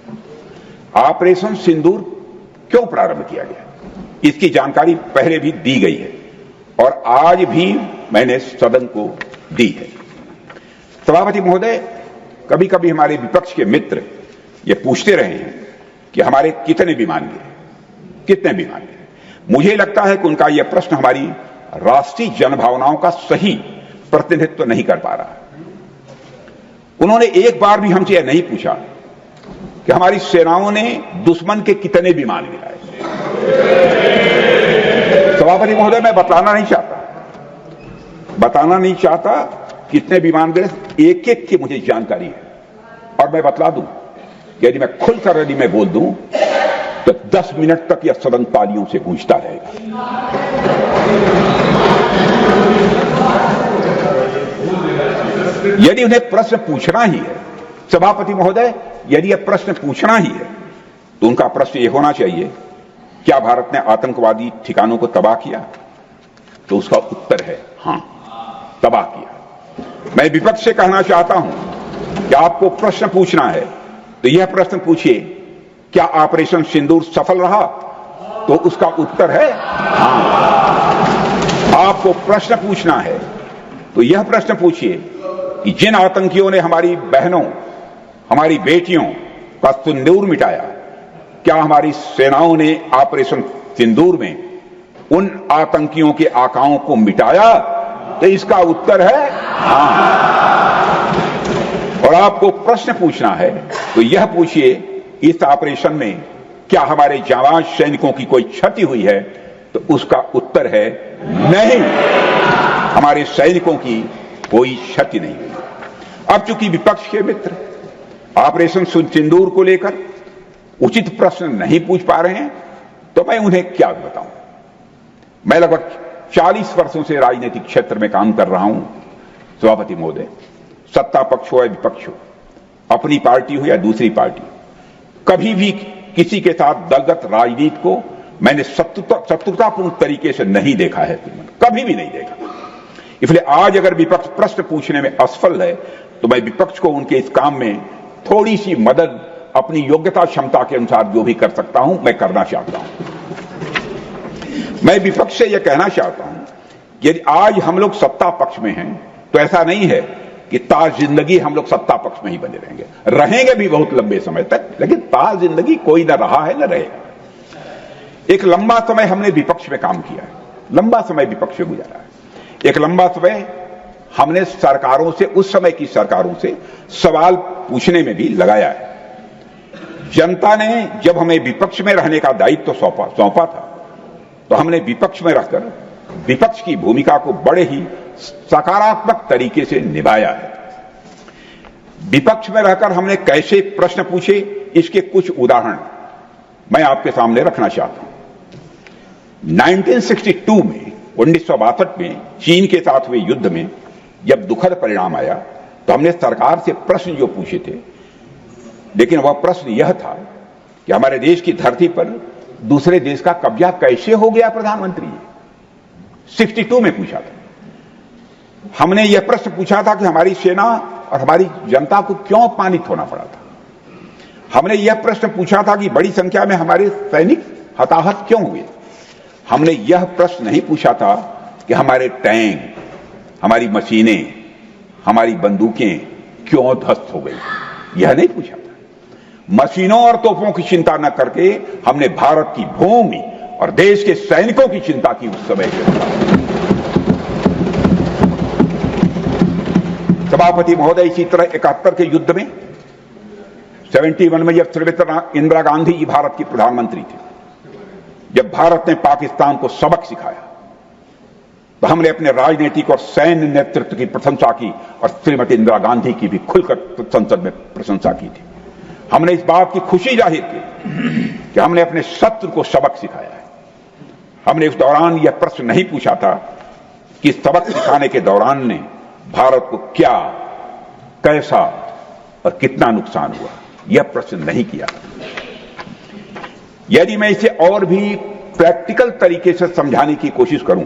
ऑपरेशन सिंदूर क्यों प्रारंभ किया गया, इसकी जानकारी पहले भी दी गई है और आज भी मैंने सदन को दी है। सभापति महोदय, कभी कभी हमारे विपक्ष के मित्र ये पूछते रहे हैं कि हमारे कितने विमान गिरे। मुझे लगता है कि उनका यह प्रश्न हमारी राष्ट्रीय जनभावनाओं का सही प्रतिनिधित्व नहीं कर पा रहा। उन्होंने एक बार भी हमसे यह नहीं पूछा कि हमारी सेनाओं ने दुश्मन के कितने विमान गिराए। सभापति महोदय, मैं बताना नहीं चाहता कितने विमान गिरे, एक एक की मुझे जानकारी है और मैं बतला दूं, यदि मैं खुलकर यदि मैं बोल दूं तो 10 मिनट तक यह सदन तालियों से गूंजता रहेगा। यदि उन्हें प्रश्न पूछना ही है, सभापति महोदय, यदि यह प्रश्न पूछना ही है तो उनका प्रश्न यह होना चाहिए, क्या भारत ने आतंकवादी ठिकानों को तबाह किया? तो उसका उत्तर है हां, तबाह किया। मैं विपक्ष से कहना चाहता हूं कि आपको प्रश्न पूछना है तो यह प्रश्न पूछिए, क्या ऑपरेशन सिंदूर सफल रहा? तो उसका उत्तर है हां। आपको प्रश्न पूछना है तो यह प्रश्न पूछिए कि जिन आतंकियों ने हमारी बहनों, हमारी बेटियों का सिंदूर मिटाया, क्या हमारी सेनाओं ने ऑपरेशन सिंदूर में उन आतंकियों के आकाओं को मिटाया? तो इसका उत्तर है हां। और आपको प्रश्न पूछना है तो यह पूछिए, इस ऑपरेशन में क्या हमारे जाबाज सैनिकों की कोई क्षति हुई है? तो उसका उत्तर है नहीं, हमारे सैनिकों की कोई क्षति नहीं हुई। अब चूंकि विपक्ष के मित्र ऑपरेशन सिंदूर को लेकर उचित प्रश्न नहीं पूछ पा रहे हैं तो मैं उन्हें क्या बताऊं। मैं लगभग 40 वर्षों से राजनीतिक क्षेत्र में काम कर रहा हूं सभापति महोदय, सत्ता पक्ष हो या विपक्ष हो, अपनी पार्टी हो या दूसरी पार्टी, कभी भी किसी के साथ दलगत राजनीति को मैंने शत्रुतापूर्ण तरीके से नहीं देखा है, कभी भी नहीं देखा। इसलिए आज अगर विपक्ष प्रश्न पूछने में असफल है तो मैं विपक्ष को उनके इस काम में थोड़ी सी मदद अपनी योग्यता क्षमता के अनुसार जो भी कर सकता हूं मैं करना चाहता हूं। मैं विपक्ष से यह कहना चाहता हूं कि यदि आज हम लोग सत्ता पक्ष में हैं तो ऐसा नहीं है कि ताज जिंदगी हम लोग सत्ता पक्ष में ही बने रहेंगे भी बहुत लंबे समय तक, लेकिन ताज जिंदगी कोई न रहा है न रहेगा। एक लंबा समय हमने विपक्ष में काम किया है, लंबा समय विपक्ष में गुजारा है। एक लंबा समय हमने सरकारों से, उस समय की सरकारों से सवाल पूछने में भी लगाया है। जनता ने जब हमें विपक्ष में रहने का दायित्व सौंपा था तो हमने विपक्ष में रहकर विपक्ष की भूमिका को बड़े ही सकारात्मक तरीके से निभाया है। विपक्ष में रहकर हमने कैसे प्रश्न पूछे, इसके कुछ उदाहरण मैं आपके सामने रखना चाहता हूं। 1962 में 1962 में चीन के साथ हुए युद्ध में जब दुखद परिणाम आया तो हमने सरकार से प्रश्न जो पूछे थे, लेकिन वह प्रश्न यह था कि हमारे देश की धरती पर दूसरे देश का कब्जा कैसे हो गया प्रधानमंत्री? 62 में पूछा था। हमने यह प्रश्न पूछा था कि हमारी सेना और हमारी जनता को क्यों अपमानित होना पड़ा था। हमने यह प्रश्न पूछा था कि बड़ी संख्या में हमारे सैनिक हताहत क्यों हुए। हमने यह प्रश्न नहीं पूछा था कि हमारे टैंक, हमारी मशीनें, हमारी बंदूकें क्यों ध्वस्त हो गई। यह नहीं पूछा था। मशीनों और तोपों की चिंता न करके हमने भारत की भूमि और देश के सैनिकों की चिंता की उस समय के दौरान। सभापति महोदय, इसी तरह 71 के युद्ध में 71 में जब श्रीमती इंदिरा गांधी जी भारत की प्रधानमंत्री थी, जब भारत ने पाकिस्तान को सबक सिखाया, तो हमने अपने राजनीतिक और सैन्य नेतृत्व की प्रशंसा की और श्रीमती इंदिरा गांधी की भी खुलकर संसद में प्रशंसा की थी। हमने इस बात की खुशी जाहिर की कि हमने अपने शत्रु को सबक सिखाया है। हमने उस दौरान यह प्रश्न नहीं पूछा था कि सबक सिखाने के दौरान ने भारत को क्या, कैसा और कितना नुकसान हुआ। यह प्रश्न नहीं किया। यदि मैं इसे और भी प्रैक्टिकल तरीके से समझाने की कोशिश करूं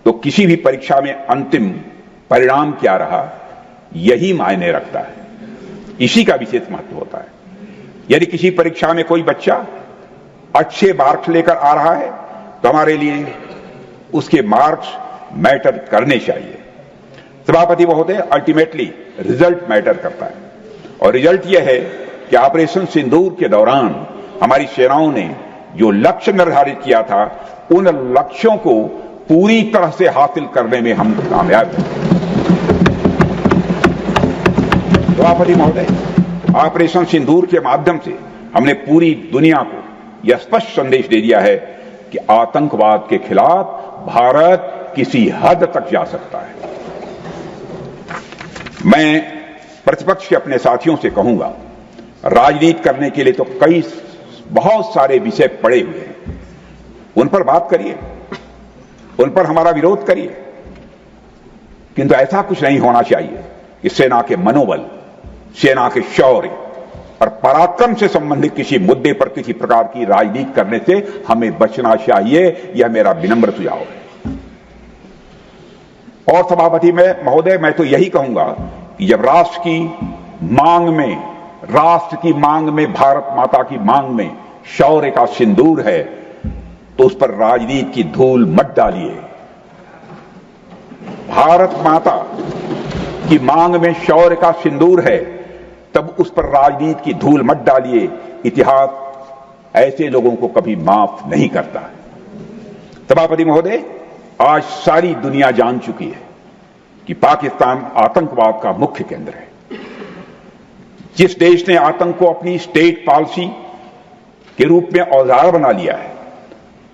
तो किसी भी परीक्षा में अंतिम परिणाम क्या रहा, यही मायने रखता है। इसी का विशेष महत्व होता है। यदि किसी परीक्षा में कोई बच्चा अच्छे मार्क्स लेकर आ रहा है तो हमारे लिए उसके मार्क्स मैटर करने चाहिए। सभापति महोदय, अल्टीमेटली रिजल्ट मैटर करता है और रिजल्ट यह है कि ऑपरेशन सिंदूर के दौरान हमारी सेनाओं ने जो लक्ष्य निर्धारित किया था, उन लक्ष्यों को पूरी तरह से हासिल करने में हम कामयाब हैं। सभापति महोदय, ऑपरेशन सिंदूर के माध्यम से हमने पूरी दुनिया को यह स्पष्ट संदेश दे दिया है कि आतंकवाद के खिलाफ भारत किसी हद तक जा सकता है। मैं प्रतिपक्ष के अपने साथियों से कहूंगा, राजनीति करने के लिए तो बहुत सारे विषय पड़े हुए हैं, उन पर बात करिए, उन पर हमारा विरोध करिए, किंतु ऐसा कुछ नहीं होना चाहिए कि सेना के मनोबल, सेना के शौर्य और पराक्रम से संबंधित किसी मुद्दे पर किसी प्रकार की राजनीति करने से हमें बचना चाहिए। यह मेरा विनम्र सुझाव है। और सभापति महोदय, मैं तो यही कहूंगा कि जब राष्ट्र की मांग में भारत माता की मांग में शौर्य का सिंदूर है, तो उस पर राजनीति की धूल मत डालिए। भारत माता की मांग में शौर्य का सिंदूर है, तब उस पर राजनीति की धूल मत डालिए। इतिहास ऐसे लोगों को कभी माफ नहीं करता है। सभापति महोदय, आज सारी दुनिया जान चुकी है कि पाकिस्तान आतंकवाद का मुख्य केंद्र है। जिस देश ने आतंक को अपनी स्टेट पॉलिसी के रूप में औजार बना लिया है,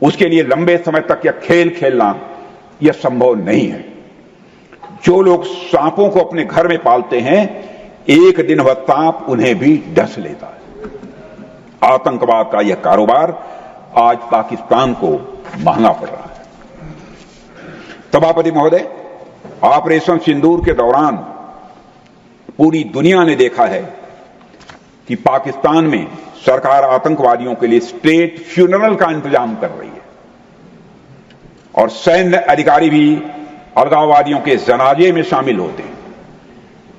उसके लिए लंबे समय तक यह खेल खेलना यह संभव नहीं है। जो लोग सांपों को अपने घर में पालते हैं, एक दिन वह सांप उन्हें भी डस लेता है। आतंकवाद का यह कारोबार आज पाकिस्तान को महंगा पड़ रहा है। सभापति महोदय, ऑपरेशन सिंदूर के दौरान पूरी दुनिया ने देखा है कि पाकिस्तान में सरकार आतंकवादियों के लिए स्टेट फ्यूनरल का इंतजाम कर रही है और सैन्य अधिकारी भी अलगाववादियों के जनाजे में शामिल होते हैं।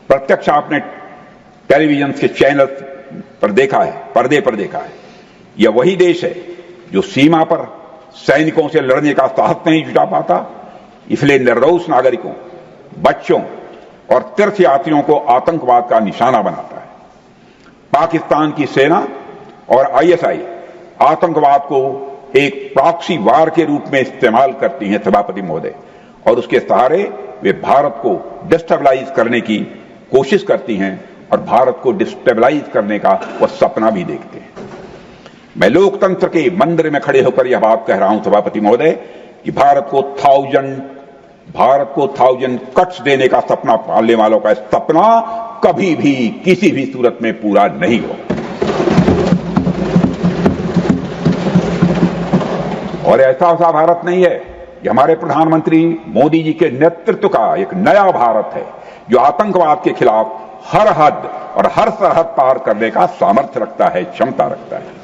प्रत्यक्ष आपने टेलीविजन के चैनल पर देखा है, पर्दे पर देखा है। यह वही देश है जो सीमा पर सैनिकों से लड़ने का साहस नहीं जुटा पाता, इसलिए निर्दोष नागरिकों, बच्चों और तीर्थयात्रियों को आतंकवाद का निशाना बनाता है। पाकिस्तान की सेना और आईएसआई आतंकवाद को एक प्रॉक्सी वार के रूप में इस्तेमाल करती हैं सभापति महोदय, और उसके सहारे वे भारत को डिस्टेबलाइज करने की कोशिश करती हैं और भारत को डिस्टेबलाइज करने का वह सपना भी देखते हैं। मैं लोकतंत्र के मंदिर में खड़े होकर यह बात कह रहा हूं सभापति महोदय कि भारत को 1000 कट्स देने का सपना पालने वालों का सपना कभी भी किसी भी सूरत में पूरा नहीं हो। और ऐसा भारत नहीं है। ये हमारे प्रधानमंत्री मोदी जी के नेतृत्व का एक नया भारत है जो आतंकवाद के खिलाफ हर हद और हर सरहद पार करने का सामर्थ्य रखता है, क्षमता रखता है।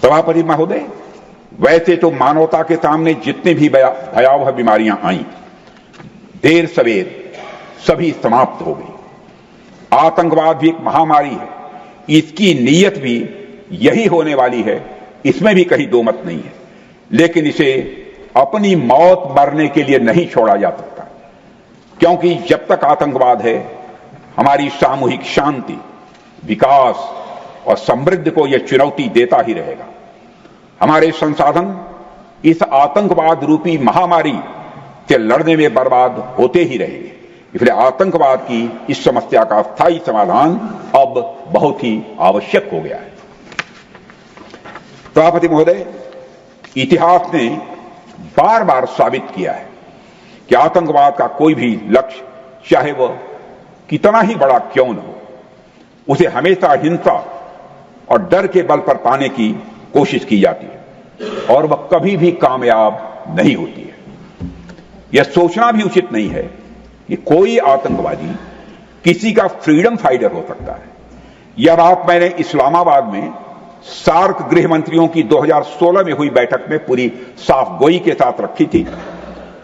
सभापति महोदय, वैसे तो मानवता के सामने जितनी भी भयावह बीमारियां आई, देर सवेर सभी समाप्त हो गई। आतंकवाद भी एक महामारी है, इसकी नीयत भी यही होने वाली है, इसमें भी कहीं दो मत नहीं है। लेकिन इसे अपनी मौत मरने के लिए नहीं छोड़ा जा सकता, क्योंकि जब तक आतंकवाद है, हमारी सामूहिक शांति, विकास और समृद्धि को यह चुनौती देता ही रहेगा। हमारे संसाधन इस आतंकवाद रूपी महामारी से लड़ने में बर्बाद होते ही रहेंगे। इसलिए आतंकवाद की इस समस्या का स्थायी समाधान अब बहुत ही आवश्यक हो गया है। सभापति महोदय, इतिहास ने बार बार साबित किया है कि आतंकवाद का कोई भी लक्ष्य, चाहे वह कितना ही बड़ा क्यों न हो, उसे हमेशा हिंसा और डर के बल पर पाने की कोशिश की जाती है और वह कभी भी कामयाब नहीं होती है। यह सोचना भी उचित नहीं है कि कोई आतंकवादी किसी का फ्रीडम फाइटर हो सकता है। यह बात मैंने इस्लामाबाद में सार्क गृह मंत्रियों की 2016 में हुई बैठक में पूरी साफ गोई के साथ रखी थी,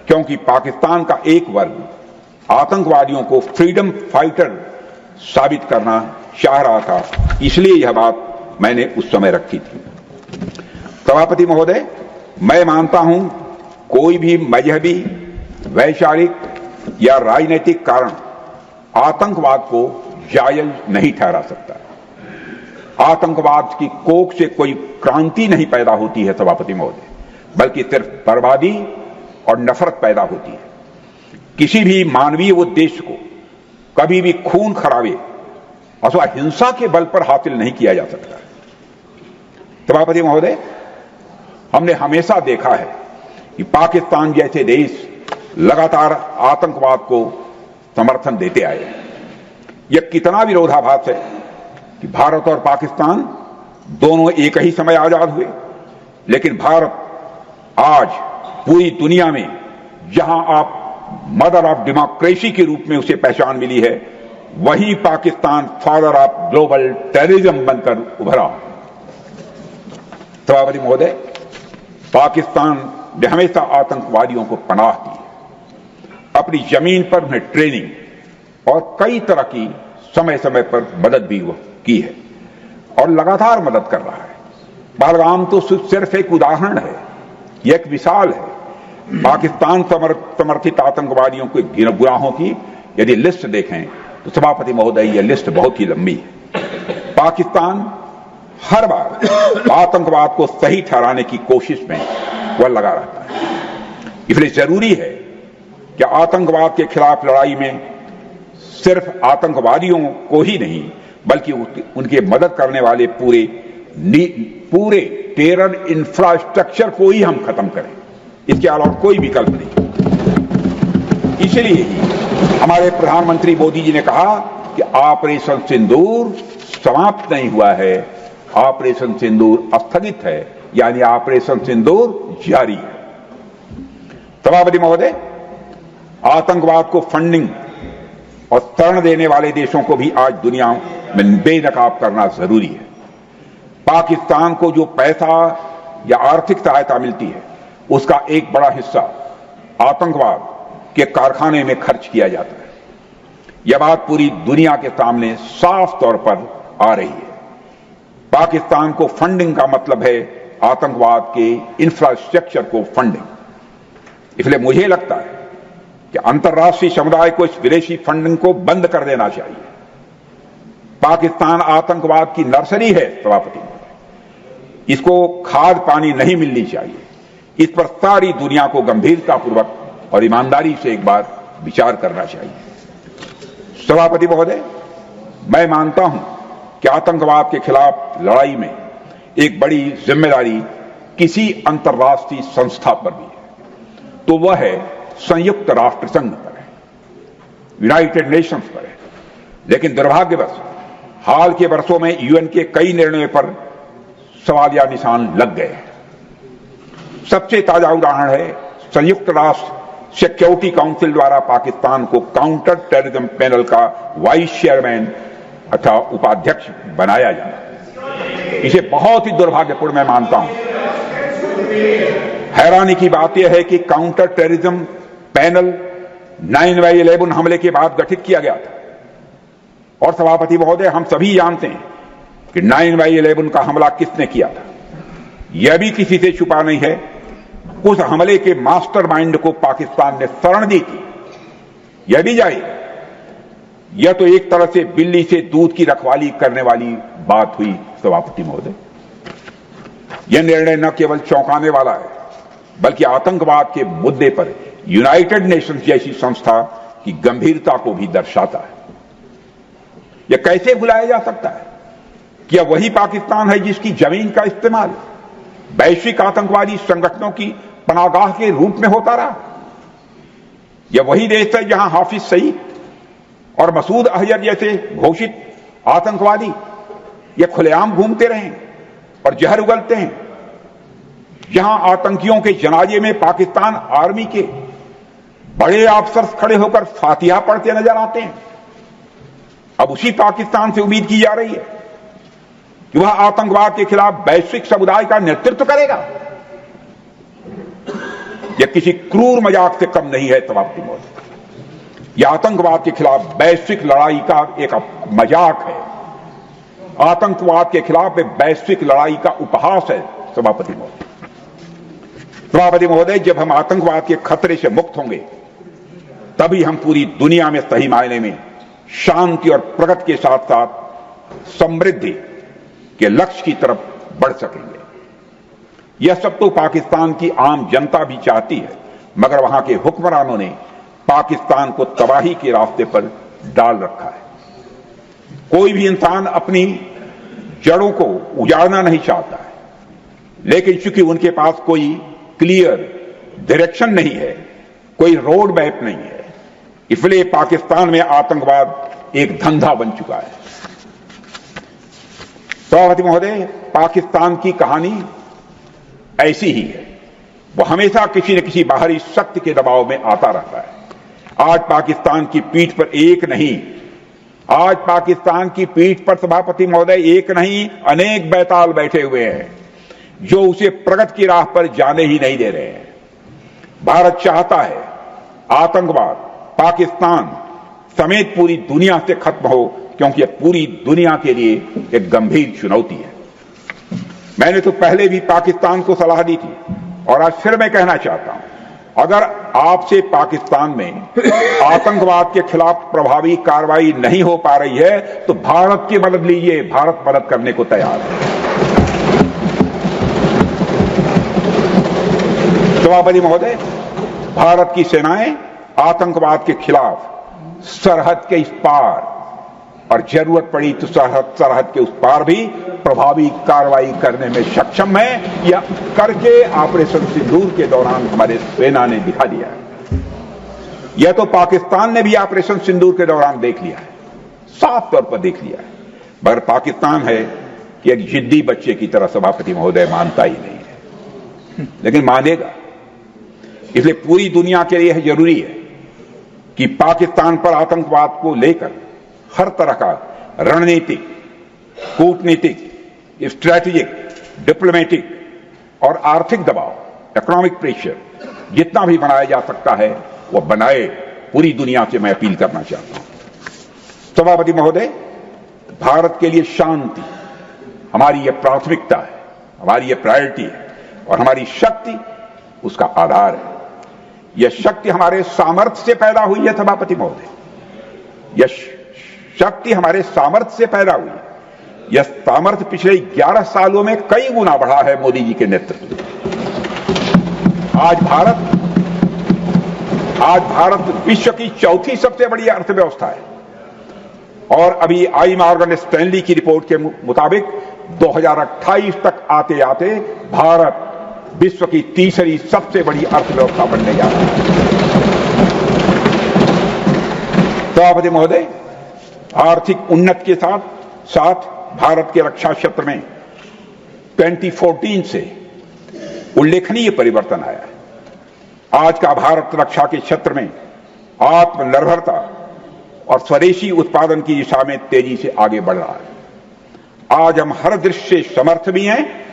क्योंकि पाकिस्तान का एक वर्ग आतंकवादियों को फ्रीडम फाइटर साबित करना चाह रहा था, इसलिए यह बात मैंने उस समय रखी थी। सभापति महोदय, मैं मानता हूं कोई भी मजहबी, वैचारिक या राजनीतिक कारण आतंकवाद को जायज नहीं ठहरा सकता। आतंकवाद की कोख से कोई क्रांति नहीं पैदा होती है सभापति महोदय, बल्कि सिर्फ बर्बादी और नफरत पैदा होती है। किसी भी मानवीय उद्देश्य को कभी भी खून खराबे अथवा हिंसा के बल पर हासिल नहीं किया जा सकता। सभापति महोदय, हमने हमेशा देखा है कि पाकिस्तान जैसे देश लगातार आतंकवाद को समर्थन देते आए हैं। यह कितना विरोधाभास है कि भारत और पाकिस्तान दोनों एक ही समय आजाद हुए, लेकिन भारत आज पूरी दुनिया में जहां आप मदर ऑफ डेमोक्रेसी के रूप में उसे पहचान मिली है, वही Pakistan father of global terrorism बनकर उभरा। सभापति महोदय, पाकिस्तान ने हमेशा आतंकवादियों को पनाह दी, अपनी जमीन पर उन्हें ट्रेनिंग और कई तरह की समय समय पर मदद भी की है और लगातार मदद कर रहा है। पहलगाम तो सिर्फ एक उदाहरण है, यह एक मिसाल है। पाकिस्तान समर्थित आतंकवादियों के गुनाहों की यदि लिस्ट देखें तो सभापति महोदय, यह लिस्ट बहुत ही लंबी है। पाकिस्तान हर बार आतंकवाद को सही ठहराने की कोशिश में वह लगा रहता है। इसलिए जरूरी है कि आतंकवाद के खिलाफ लड़ाई में सिर्फ आतंकवादियों को ही नहीं, बल्कि उनके मदद करने वाले पूरे टेरर इंफ्रास्ट्रक्चर को ही हम खत्म करें। इसके अलावा कोई विकल्प नहीं। इसलिए ही हमारे प्रधानमंत्री मोदी जी ने कहा कि ऑपरेशन सिंदूर समाप्त नहीं हुआ है, ऑपरेशन सिंदूर स्थगित है, यानी ऑपरेशन सिंदूर जारी है। सभापति महोदय, आतंकवाद को फंडिंग और शरण देने वाले देशों को भी आज दुनिया में बेनकाब करना जरूरी है। पाकिस्तान को जो पैसा या आर्थिक सहायता मिलती है, उसका एक बड़ा हिस्सा आतंकवाद के कारखाने में खर्च किया जाता है। यह बात पूरी दुनिया के सामने साफ तौर पर आ रही है। पाकिस्तान को फंडिंग का मतलब है आतंकवाद के इंफ्रास्ट्रक्चर को फंडिंग। इसलिए मुझे लगता है कि अंतर्राष्ट्रीय समुदाय को इस विदेशी फंडिंग को बंद कर देना चाहिए। पाकिस्तान आतंकवाद की नर्सरी है सभापति, इसको खाद पानी नहीं मिलनी चाहिए। इस पर सारी दुनिया को गंभीरतापूर्वक और ईमानदारी से एक बार विचार करना चाहिए। सभापति महोदय, मैं मानता हूं कि आतंकवाद के खिलाफ लड़ाई में एक बड़ी जिम्मेदारी किसी अंतर्राष्ट्रीय संस्था पर भी है, तो वह है संयुक्त राष्ट्र संघ पर है, यूनाइटेड नेशंस पर है। लेकिन दुर्भाग्यवश हाल के वर्षों में यूएन के कई निर्णयों पर सवालिया निशान लग गए हैं। सबसे ताजा उदाहरण है संयुक्त राष्ट्र सिक्योरिटी काउंसिल द्वारा पाकिस्तान को काउंटर टेररिज्म पैनल का वाइस चेयरमैन अथवा उपाध्यक्ष बनाया जाना। इसे बहुत ही दुर्भाग्यपूर्ण मैं मानता हूं। हैरानी की बात यह है कि काउंटर टेररिज्म पैनल 9/11 हमले के बाद गठित किया गया था और सभापति महोदय, हम सभी जानते हैं कि 9/11 का हमला किसने किया था। यह भी किसी से छुपा नहीं है, उस हमले के मास्टरमाइंड को पाकिस्तान ने शरण दी थी। यह भी जाहिर है, यह तो एक तरह से बिल्ली से दूध की रखवाली करने वाली बात हुई सभापति महोदय। यह निर्णय न केवल चौंकाने वाला है, बल्कि आतंकवाद के मुद्दे पर यूनाइटेड नेशंस जैसी संस्था की गंभीरता को भी दर्शाता है। यह कैसे भुलाया जा सकता है कि यह वही पाकिस्तान है जिसकी जमीन का इस्तेमाल वैश्विक आतंकवादी संगठनों की पनाहगाह के रूप में होता रहा। यह वही देश है जहां हाफिज सईद और मसूद अजहर जैसे घोषित आतंकवादी ये खुलेआम घूमते रहे और जहर उगलते हैं, जहां आतंकियों के जनाजे में पाकिस्तान आर्मी के बड़े अफसर खड़े होकर फातिहा पढ़ते नजर आते हैं। अब उसी पाकिस्तान से उम्मीद की जा रही है कि वह आतंकवाद के खिलाफ वैश्विक समुदाय का नेतृत्व करेगा। यह किसी क्रूर मजाक से कम नहीं है सभापति महोदय। यह आतंकवाद के खिलाफ वैश्विक लड़ाई का एक मजाक है, आतंकवाद के खिलाफ एक वैश्विक लड़ाई का उपहास है सभापति महोदय। सभापति महोदय, जब हम आतंकवाद के खतरे से मुक्त होंगे तभी हम पूरी दुनिया में सही मायने में शांति और प्रगति के साथ साथ समृद्धि के लक्ष्य की तरफ बढ़ सकेंगे। यह सब तो पाकिस्तान की आम जनता भी चाहती है, मगर वहां के हुक्मरानों ने पाकिस्तान को तबाही के रास्ते पर डाल रखा है। कोई भी इंसान अपनी जड़ों को उजाड़ना नहीं चाहता है, लेकिन चूंकि उनके पास कोई क्लियर डायरेक्शन नहीं है, कोई रोड मैप नहीं है, इसलिए पाकिस्तान में आतंकवाद एक धंधा बन चुका है। सभापति महोदय, पाकिस्तान की कहानी ऐसी ही है। वो हमेशा किसी न किसी बाहरी शक्ति के दबाव में आता रहता है। आज पाकिस्तान की पीठ पर एक नहीं, आज पाकिस्तान की पीठ पर सभापति महोदय एक नहीं अनेक बैताल बैठे हुए हैं जो उसे प्रगति की राह पर जाने ही नहीं दे रहे हैं। भारत चाहता है आतंकवाद पाकिस्तान समेत पूरी दुनिया से खत्म हो, क्योंकि यह पूरी दुनिया के लिए एक गंभीर चुनौती है। मैंने तो पहले भी पाकिस्तान को सलाह दी थी और आज फिर मैं कहना चाहता हूं, अगर आपसे पाकिस्तान में आतंकवाद के खिलाफ प्रभावी कार्रवाई नहीं हो पा रही है तो भारत की मदद लीजिए। भारत मदद करने को तैयार है। सभापति महोदय, भारत की सेनाएं आतंकवाद के खिलाफ सरहद के इस पार और जरूरत पड़ी तो सरहद के उस पार भी प्रभावी कार्रवाई करने में सक्षम है। यह करके ऑपरेशन सिंदूर के दौरान हमारे सेना ने दिखा दिया है। यह तो पाकिस्तान ने भी ऑपरेशन सिंदूर के दौरान देख लिया है, साफ तौर पर देख लिया है। मगर पाकिस्तान है कि एक जिद्दी बच्चे की तरह सभापति महोदय मानता ही नहीं है, लेकिन मानेगा। इसलिए पूरी दुनिया के लिए जरूरी है कि पाकिस्तान पर आतंकवाद को लेकर हर तरह का रणनीतिक, कूटनीतिक, स्ट्रैटेजिक, डिप्लोमेटिक और आर्थिक दबाव, इकोनॉमिक प्रेशर जितना भी बनाया जा सकता है वह बनाए। पूरी दुनिया से मैं अपील करना चाहता हूं। सभापति महोदय, भारत के लिए शांति हमारी यह प्राथमिकता है, हमारी यह प्रायोरिटी है और हमारी शक्ति उसका आधार है। यह शक्ति हमारे सामर्थ्य से पैदा हुई है सभापति महोदय। यह शक्ति हमारे सामर्थ्य से पैदा हुई है। यह सामर्थ्य पिछले 11 सालों में कई गुना बढ़ा है मोदी जी के नेतृत्व में। आज भारत विश्व की चौथी सबसे बड़ी अर्थव्यवस्था है और अभी आई मॉर्गन स्टैनली की रिपोर्ट के मुताबिक 2028 तक आते आते भारत विश्व की तीसरी सबसे बड़ी अर्थव्यवस्था बनने जा रही है। सभापति महोदय, आर्थिक उन्नति के साथ साथ भारत के रक्षा क्षेत्र में 2014 से उल्लेखनीय परिवर्तन आया है। आज का भारत रक्षा के क्षेत्र में आत्मनिर्भरता और स्वदेशी उत्पादन की दिशा में तेजी से आगे बढ़ रहा है। आज हम हर दृष्टि से समर्थ भी हैं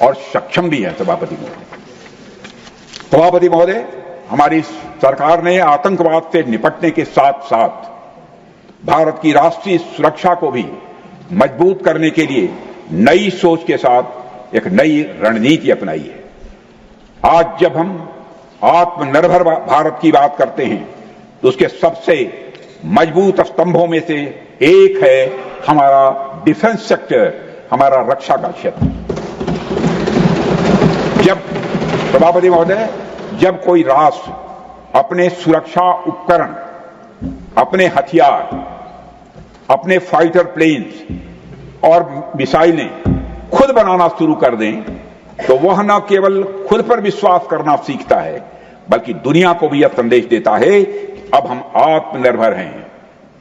और सक्षम भी हैं। सभापति महोदय, हमारी सरकार ने आतंकवाद से निपटने के साथ साथ भारत की राष्ट्रीय सुरक्षा को भी मजबूत करने के लिए नई सोच के साथ एक नई रणनीति अपनाई है। आज जब हम आत्मनिर्भर भारत की बात करते हैं तो उसके सबसे मजबूत स्तंभों में से एक है हमारा डिफेंस सेक्टर, हमारा रक्षा का क्षेत्र। जब सभापति महोदय, जब कोई राष्ट्र अपने सुरक्षा उपकरण, अपने हथियार, अपने फाइटर प्लेन्स और मिसाइलें खुद बनाना शुरू कर दें तो वह न केवल खुद पर विश्वास करना सीखता है बल्कि दुनिया को भी यह संदेश देता है कि अब हम आत्मनिर्भर हैं,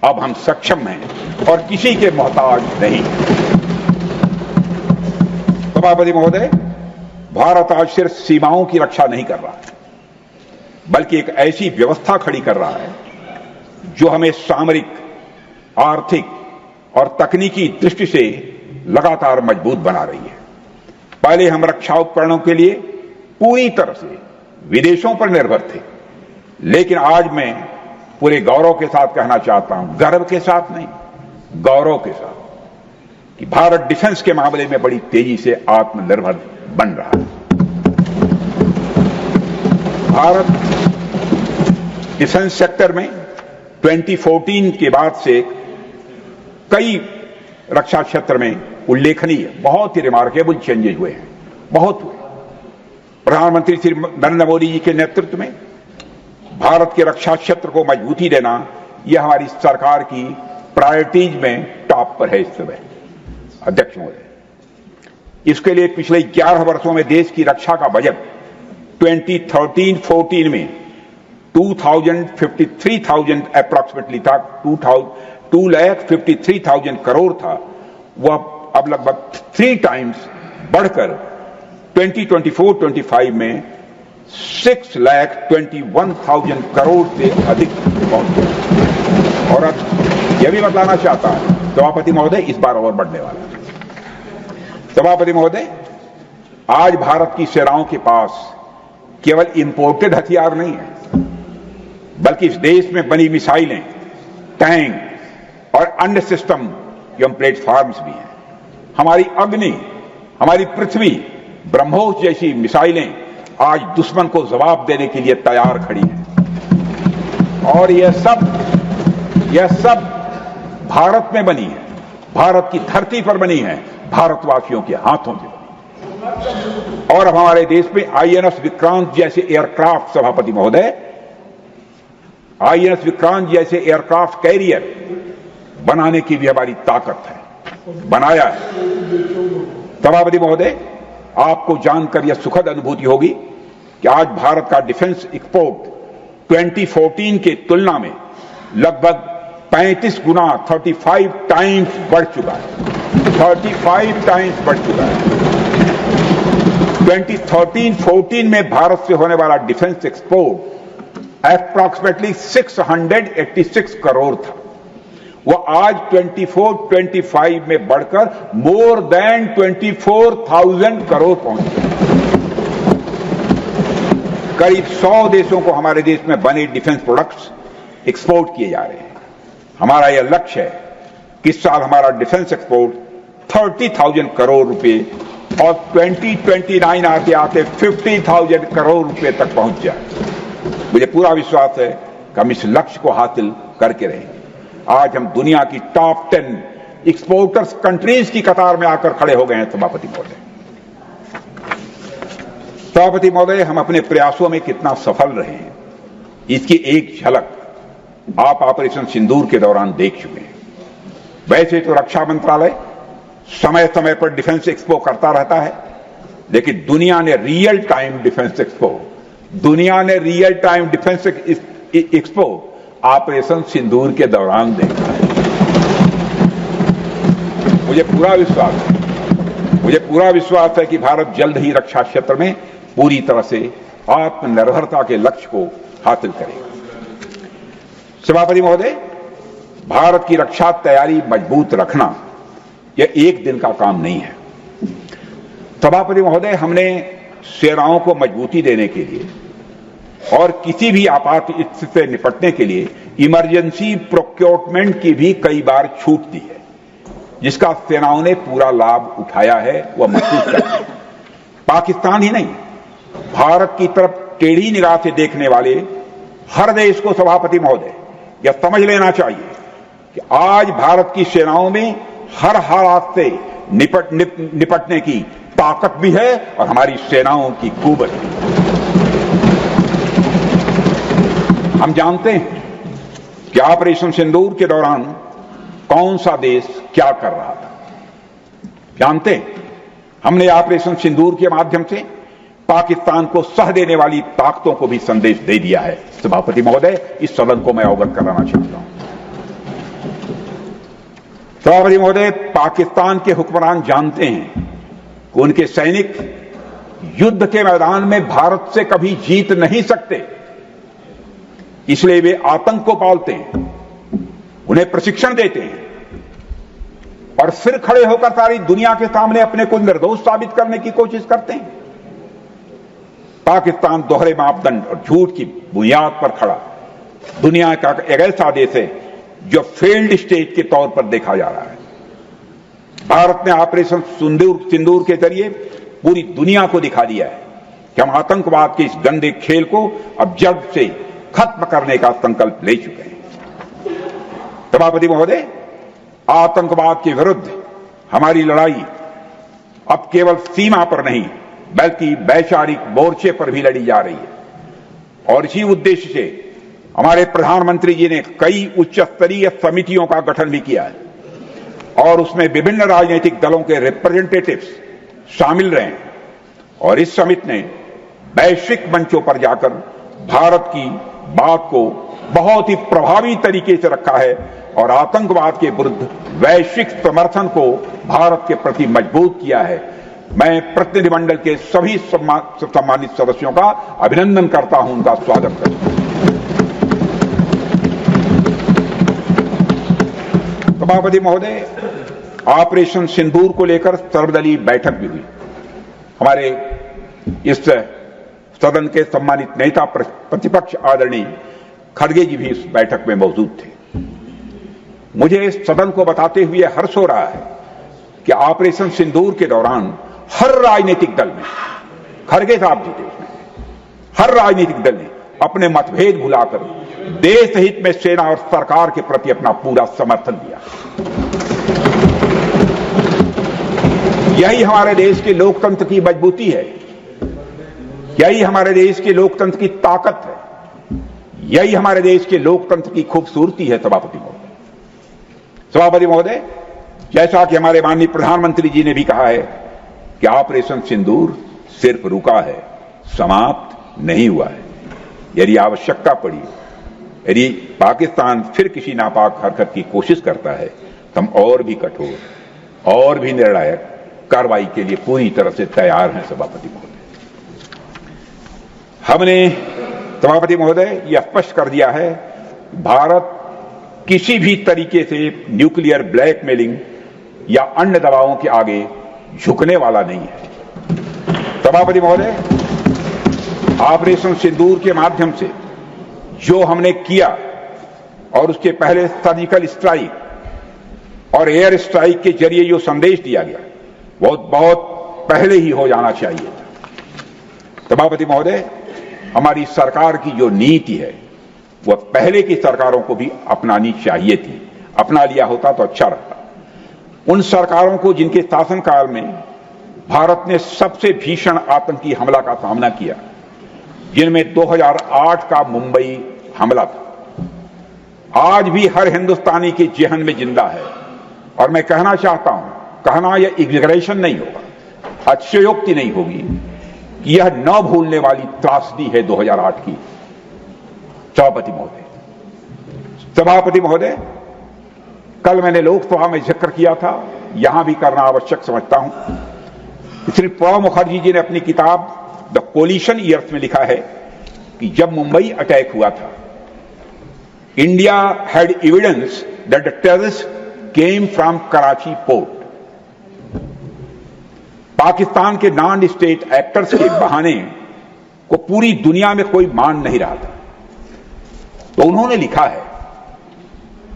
अब हम सक्षम हैं और किसी के मोहताज नहीं। सभापति महोदय, भारत आज सिर्फ सीमाओं की रक्षा नहीं कर रहा है बल्कि एक ऐसी व्यवस्था खड़ी कर रहा है जो हमें सामरिक, आर्थिक और तकनीकी दृष्टि से लगातार मजबूत बना रही है। पहले हम रक्षा उपकरणों के लिए पूरी तरह से विदेशों पर निर्भर थे, लेकिन आज मैं पूरे गौरव के साथ कहना चाहता हूं, गर्व के साथ नहीं, गौरव के साथ, कि भारत डिफेंस के मामले में बड़ी तेजी से आत्मनिर्भर बन रहा है। भारत डिफेंस सेक्टर में 2014 के बाद से कई रक्षा क्षेत्र में उल्लेखनीय, बहुत ही रिमार्केबल चेंजेस हुए हैं, बहुत हुए। प्रधानमंत्री श्री नरेंद्र मोदी जी के नेतृत्व में भारत के रक्षा क्षेत्र को मजबूती देना, यह हमारी सरकार की प्रायोरिटीज में टॉप पर है इस समय। अध्यक्ष महोदय, इसके लिए पिछले 11 वर्षों में देश की रक्षा का बजट 2013-14 में 2,53,000 अप्रॉक्सीमेटली था, 2,53,000 करोड़ था। वह अब लगभग 3 टाइम्स बढ़कर 2024-25 में 6,21,000 करोड़ से अधिक पहुंच गया। और अब यह भी बतलाना चाहता है सभापति महोदय, इस बार और बढ़ने वाला है। सभापति महोदय, आज भारत की सेनाओं के पास केवल इंपोर्टेड हथियार नहीं है बल्कि इस देश में बनी मिसाइलें, टैंक और अन्य सिस्टम एवं प्लेटफॉर्म्स भी हैं। हमारी अग्नि, हमारी पृथ्वी, ब्रह्मोस जैसी मिसाइलें आज दुश्मन को जवाब देने के लिए तैयार खड़ी हैं। और यह सब भारत में बनी है, भारत की धरती पर बनी है, भारतवासियों के हाथों से बनी। और अब हमारे देश में आईएनएस विक्रांत जैसे एयरक्राफ्ट, सभापति महोदय, आईएनएस विक्रांत जैसे एयरक्राफ्ट कैरियर बनाने की भी हमारी ताकत है, बनाया है। सभापति महोदय, आपको जानकर यह सुखद अनुभूति होगी कि आज भारत का डिफेंस एक्सपोर्ट 2014 के तुलना में लगभग 35 गुना 35 टाइम्स बढ़ चुका है, 35 टाइम्स बढ़ चुका है। 2013-14 में भारत से होने वाला डिफेंस एक्सपोर्ट अप्रॉक्सीमेटली 686 करोड़ था। वह आज 24-25 में बढ़कर मोर देन 24,000 करोड़ पहुंच गया। करीब 100 देशों को हमारे देश में बने डिफेंस प्रोडक्ट्स एक्सपोर्ट किए जा रहे हैं। हमारा यह लक्ष्य है कि इस साल हमारा डिफेंस एक्सपोर्ट 30,000 करोड़ रुपए और 2029 आते आते 50,000 करोड़ रुपए तक पहुंच जाए। मुझे पूरा विश्वास है कि हम इस लक्ष्य को हासिल करके रहेंगे। आज हम दुनिया की टॉप 10 एक्सपोर्टर्स कंट्रीज की कतार में आकर खड़े हो गए हैं। सभापति महोदय, हम अपने प्रयासों में कितना सफल रहे हैं, इसकी एक झलक आप ऑपरेशन सिंदूर के दौरान देख चुके हैं। वैसे तो रक्षा मंत्रालय समय समय पर डिफेंस एक्सपो करता रहता है, लेकिन दुनिया ने real time defence expo operation Sindoor के दौरान देखा है। मुझे पूरा विश्वास है कि भारत जल्द ही रक्षा क्षेत्र में पूरी तरह से आत्मनिर्भरता के लक्ष्य को हासिल करेगा। सभापति महोदय, भारत की रक्षा तैयारी मजबूत रखना यह एक दिन का काम नहीं है। सभापति महोदय, हमने सेनाओं को मजबूती देने के लिए और किसी भी आपात स्थिति से निपटने के लिए इमरजेंसी प्रोक्योरमेंट की भी कई बार छूट दी है, जिसका सेनाओं ने पूरा लाभ उठाया है, वह महसूस करते हैं। पाकिस्तान ही नहीं, भारत की तरफ टेढ़ी निगाह से देखने वाले हर देश को सभापति महोदय यह समझ लेना चाहिए कि आज भारत की सेनाओं में हर हालात से निपटने की ताकत भी है और हमारी सेनाओं की कुवत भी। हम जानते हैं कि ऑपरेशन सिंदूर के दौरान कौन सा देश क्या कर रहा था। जानते हैं, हमने ऑपरेशन सिंदूर के माध्यम से पाकिस्तान को सह देने वाली ताकतों को भी संदेश दे दिया है। सभापति महोदय, इस सदन को मैं अवगत कराना चाहता हूं। सभापति महोदय, पाकिस्तान के हुक्मरान जानते हैं कि उनके सैनिक युद्ध के मैदान में भारत से कभी जीत नहीं सकते, इसलिए वे आतंक को पालते हैं, उन्हें प्रशिक्षण देते हैं और फिर खड़े होकर सारी दुनिया के सामने अपने को निर्दोष साबित करने की कोशिश करते हैं। पाकिस्तान दोहरे मापदंड और झूठ की बुनियाद पर खड़ा दुनिया का एक ऐसा देश है जो फेल्ड स्टेट के तौर पर देखा जा रहा है। भारत ने ऑपरेशन सिंदूर के जरिए पूरी दुनिया को दिखा दिया है कि हम आतंकवाद के इस गंदे खेल को अब जड़ से खत्म करने का संकल्प ले चुके हैं। सभापति महोदय, आतंकवाद के विरुद्ध हमारी लड़ाई अब केवल सीमा पर नहीं बल्कि वैचारिक मोर्चे पर भी लड़ी जा रही है और इसी उद्देश्य से हमारे प्रधानमंत्री जी ने कई उच्च स्तरीय समितियों का गठन भी किया है और उसमें विभिन्न राजनीतिक दलों के रिप्रेजेंटेटिव्स शामिल रहे हैं और इस समिति ने वैश्विक मंचों पर जाकर भारत की बात को बहुत ही प्रभावी तरीके से रखा है और आतंकवाद के विरुद्ध वैश्विक समर्थन को भारत के प्रति मजबूत किया है। मैं प्रतिनिधिमंडल के सभी सम्मानित सदस्यों का अभिनंदन करता हूं, उनका स्वागत करता हूं। सभापति महोदय, ऑपरेशन सिंदूर को लेकर सर्वदलीय बैठक भी हुई। हमारे इस सदन के सम्मानित नेता प्रतिपक्ष आदरणीय खड़गे जी भी इस बैठक में मौजूद थे। मुझे इस सदन को बताते हुए हर्ष हो रहा है कि ऑपरेशन सिंदूर के दौरान हर राजनीतिक दल ने, खड़गे साहब जी थे उसमें, हर राजनीतिक दल ने अपने मतभेद भुलाकर देश हित में सेना और सरकार के प्रति अपना पूरा समर्थन दिया। यही हमारे देश के लोकतंत्र की मजबूती है, यही हमारे देश के लोकतंत्र की ताकत है, यही हमारे देश के लोकतंत्र की खूबसूरती है। सभापति महोदय, जैसा कि हमारे माननीय प्रधानमंत्री जी ने भी कहा है कि ऑपरेशन सिंदूर सिर्फ रुका है, समाप्त नहीं हुआ है। यदि आवश्यकता पड़ी, यदि पाकिस्तान फिर किसी नापाक हरकत की कोशिश करता है तो हम और भी कठोर और भी निर्णायक कार्रवाई के लिए पूरी तरह से तैयार हैं। सभापति महोदय, हमने सभापति महोदय यह स्पष्ट कर दिया है, भारत किसी भी तरीके से न्यूक्लियर ब्लैकमेलिंग या अन्य दबावों के आगे झुकने वाला नहीं है। सभापति महोदय, ऑपरेशन सिंदूर के माध्यम से जो हमने किया और उसके पहले सर्जिकल स्ट्राइक और एयर स्ट्राइक के जरिए जो संदेश दिया गया वो बहुत पहले ही हो जाना चाहिए था। सभापति महोदय, हमारी सरकार की जो नीति है वह पहले की सरकारों को भी अपनानी चाहिए थी। अपना लिया होता तो अच्छा रहता। उन सरकारों को जिनके शासनकाल में भारत ने सबसे भीषण आतंकी हमला का सामना किया, जिनमें 2008 का मुंबई हमला था, आज भी हर हिंदुस्तानी के जेहन में जिंदा है। और मैं कहना चाहता हूं, कहना यह एग्जैगरेशन नहीं होगा, अतिशयोक्ति नहीं होगी कि यह न भूलने वाली त्रासदी है 2008 की। सभापति महोदय, कल मैंने लोकसभा में जिक्र किया था, यहां भी करना आवश्यक समझता हूं। श्री प्रणब मुखर्जी जी ने अपनी किताब द कोलिशन ईयर्स में लिखा है कि जब मुंबई अटैक हुआ था, India had evidence that the terrorist came from Karachi port Pakistan के नॉन स्टेट एक्टर्स के बहाने को पूरी दुनिया में कोई मान नहीं रहा था। तो उन्होंने लिखा है,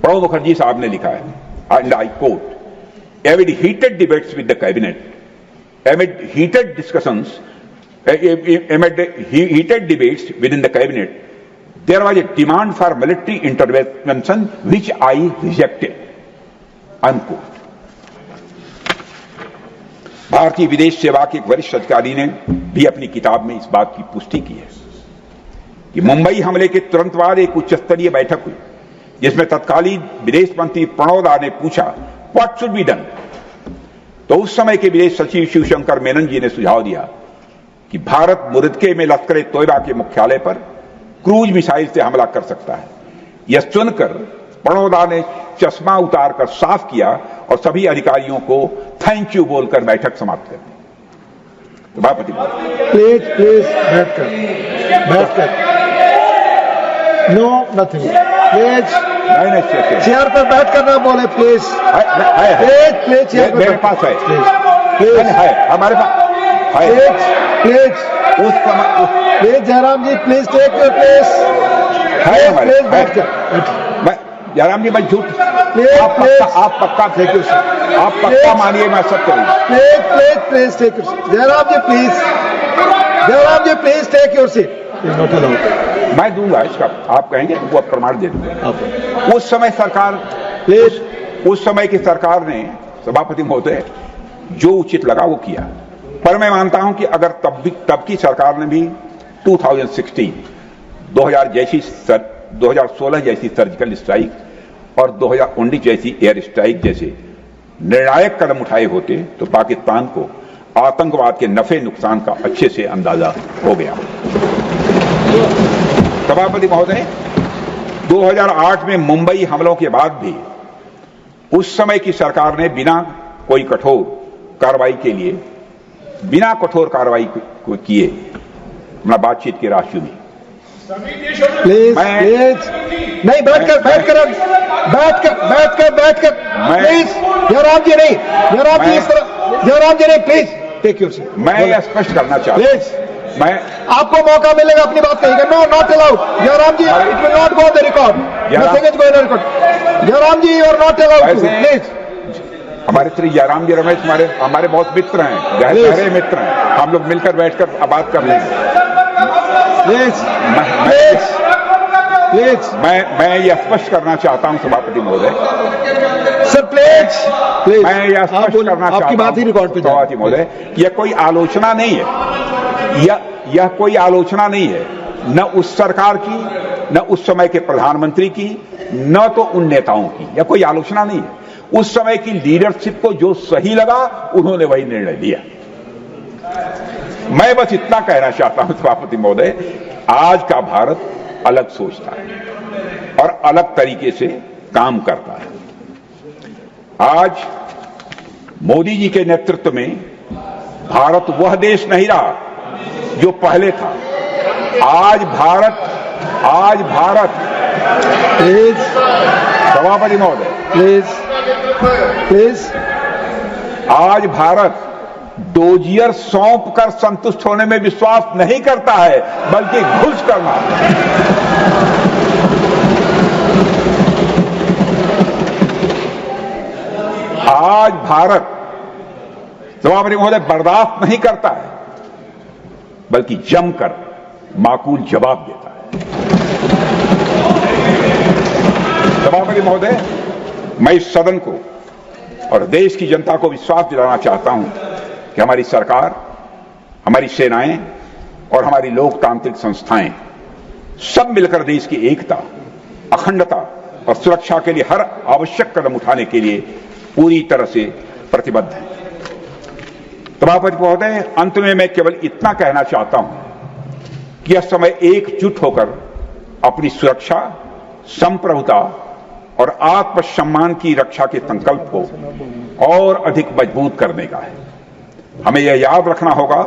प्रणब मुखर्जी साहब ने लिखा है, and I quote, amid heated debates with the cabinet, amid heated discussions, amid heated debates within the cabinet, there was a demand for military intervention which I rejected. Unquote. भारतीय विदेश सेवा के एक वरिष्ठ अधिकारी ने भी अपनी किताब में इस बात की पुष्टि की है कि मुंबई हमले के तुरंत बाद एक उच्च स्तरीय बैठक हुई जिसमें तत्कालीन विदेश मंत्री प्रणब दा ने पूछा व्हाट शुड बी डन। तो उस समय के विदेश सचिव शिवशंकर मेनन जी ने सुझाव दिया कि भारत मुरदके में लश्कर तोयबा के मुख्यालय पर क्रूज मिसाइल से हमला कर सकता है। यह सुनकर प्रणब दा ने चश्मा उतारकर साफ किया और सभी अधिकारियों को थैंक यू बोलकर बैठक समाप्त कर दी। सभापति प्लीज बैठकर नो नथिंग प्लीज नहीं चेयर पर बैठ कर ना बोले प्लीज प्लीज चेयर मेरे पास है प्लीज है हमारे पास है प्लीज उस समय please Jairam ji please take your place है हमारे प्लीज बैठ मैं जयराम जी मैं झूठ प्लीज आप पक्का थे आप पक्का मानिए मैं सब करूंगा please take your Jairam ji please take your seat not allowed. मैं दूंगा इसका, आप कहेंगे वो आप प्रमाण दे दूंगा। उस समय सरकार उस समय की सरकार ने सभापति महोदय जो उचित लगा वो किया, पर मैं मानता हूं कि अगर तब की सरकार ने भी 2016 जैसी सर्जिकल स्ट्राइक और 2019 जैसी एयर स्ट्राइक जैसे निर्णायक कदम उठाए होते तो पाकिस्तान को आतंकवाद के नफे नुकसान का अच्छे से अंदाजा हो गया। सभापति महोदय 2008 में मुंबई हमलों के बाद भी उस समय की सरकार ने बिना कोई कठोर कार्रवाई किए अपना बातचीत की राह चुनी। प्लीज नहीं बैठकर प्लीज जयराम जी नहीं प्लीज टेक योर सीट। मैं यह स्पष्ट करना चाहता हूं, मैं आपको मौका मिलेगा अपनी बात कहेंगे। No not allowed Jairam ji, it will not go the record, nothing is going on record. Jairam ji you are not allowed please. हमारे श्री जयराम जी रमेश हमारे बहुत मित्र हैं, गहरे मित्र हैं, हम लोग मिलकर बैठकर बात कर लेंगे। मैं यह स्पष्ट करना चाहता हूं सभापति महोदय, सर प्लीज मैं यह स्पष्ट करना चाहता हूं आपकी बात ही रिकॉर्ड पे सभापति महोदय, यह कोई आलोचना नहीं है, यह कोई आलोचना नहीं है, न उस सरकार की, न उस समय के प्रधानमंत्री की, न तो उन नेताओं की। यह कोई आलोचना नहीं है। उस समय की लीडरशिप को जो सही लगा उन्होंने वही निर्णय लिया। मैं बस इतना कहना चाहता हूं सभापति महोदय, आज का भारत अलग सोचता है और अलग तरीके से काम करता है। आज मोदी जी के नेतृत्व में भारत वह देश नहीं रहा जो पहले था। आज भारत प्लीज सभापति महोदय प्लीज आज भारत डोजियर सौंप कर संतुष्ट होने में विश्वास नहीं करता है, बल्कि घुस करना। आज भारत सभापति महोदय बर्दाश्त नहीं करता है, बल्कि जमकर माकूल जवाब देता है। सभापति महोदय, मैं इस सदन को और देश की जनता को विश्वास दिलाना चाहता हूं कि हमारी सरकार, हमारी सेनाएं और हमारी लोकतांत्रिक संस्थाएं सब मिलकर देश की एकता, अखंडता और सुरक्षा के लिए हर आवश्यक कदम उठाने के लिए पूरी तरह से प्रतिबद्ध हैं। सभापति महोदय, अंत में मैं केवल इतना कहना चाहता हूं कि यह समय एकजुट होकर अपनी सुरक्षा, संप्रभुता और आत्मसम्मान की रक्षा के संकल्प को और अधिक मजबूत करने का है। हमें यह याद रखना होगा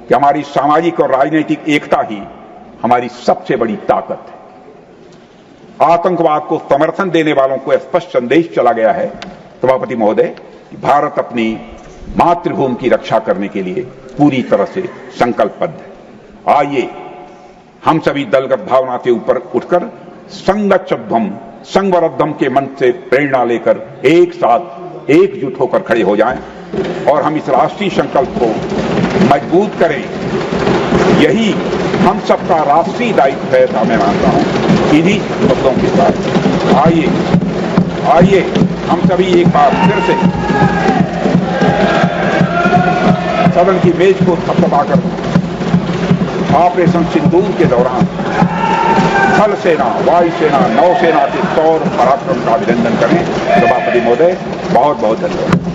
कि हमारी सामाजिक और राजनीतिक एकता ही हमारी सबसे बड़ी ताकत है। आतंकवाद को समर्थन देने वालों को स्पष्ट संदेश चला गया है सभापति महोदय कि भारत अपनी मातृभूमि की रक्षा करने के लिए पूरी तरह से संकल्पबद्ध है। आइए हम सभी दलगत भावना से ऊपर उठकर संगच्छध्वम संवरद्धम के मंत्र से प्रेरणा लेकर एक साथ एकजुट होकर खड़े हो जाएं और हम इस राष्ट्रीय संकल्प को मजबूत करें। यही हम सबका राष्ट्रीय दायित्व है, ऐसा मैं मानता हूं। इन्हीं शब्दों के साथ आइए हम सभी एक बार फिर से सदन की मेज को थपथपाकर ऑपरेशन सिंदूर के दौरान थल सेना, वायुसेना, नौसेना के शौर्य पराक्रम का अभिनंदन करें। सभापति महोदय, बहुत बहुत धन्यवाद।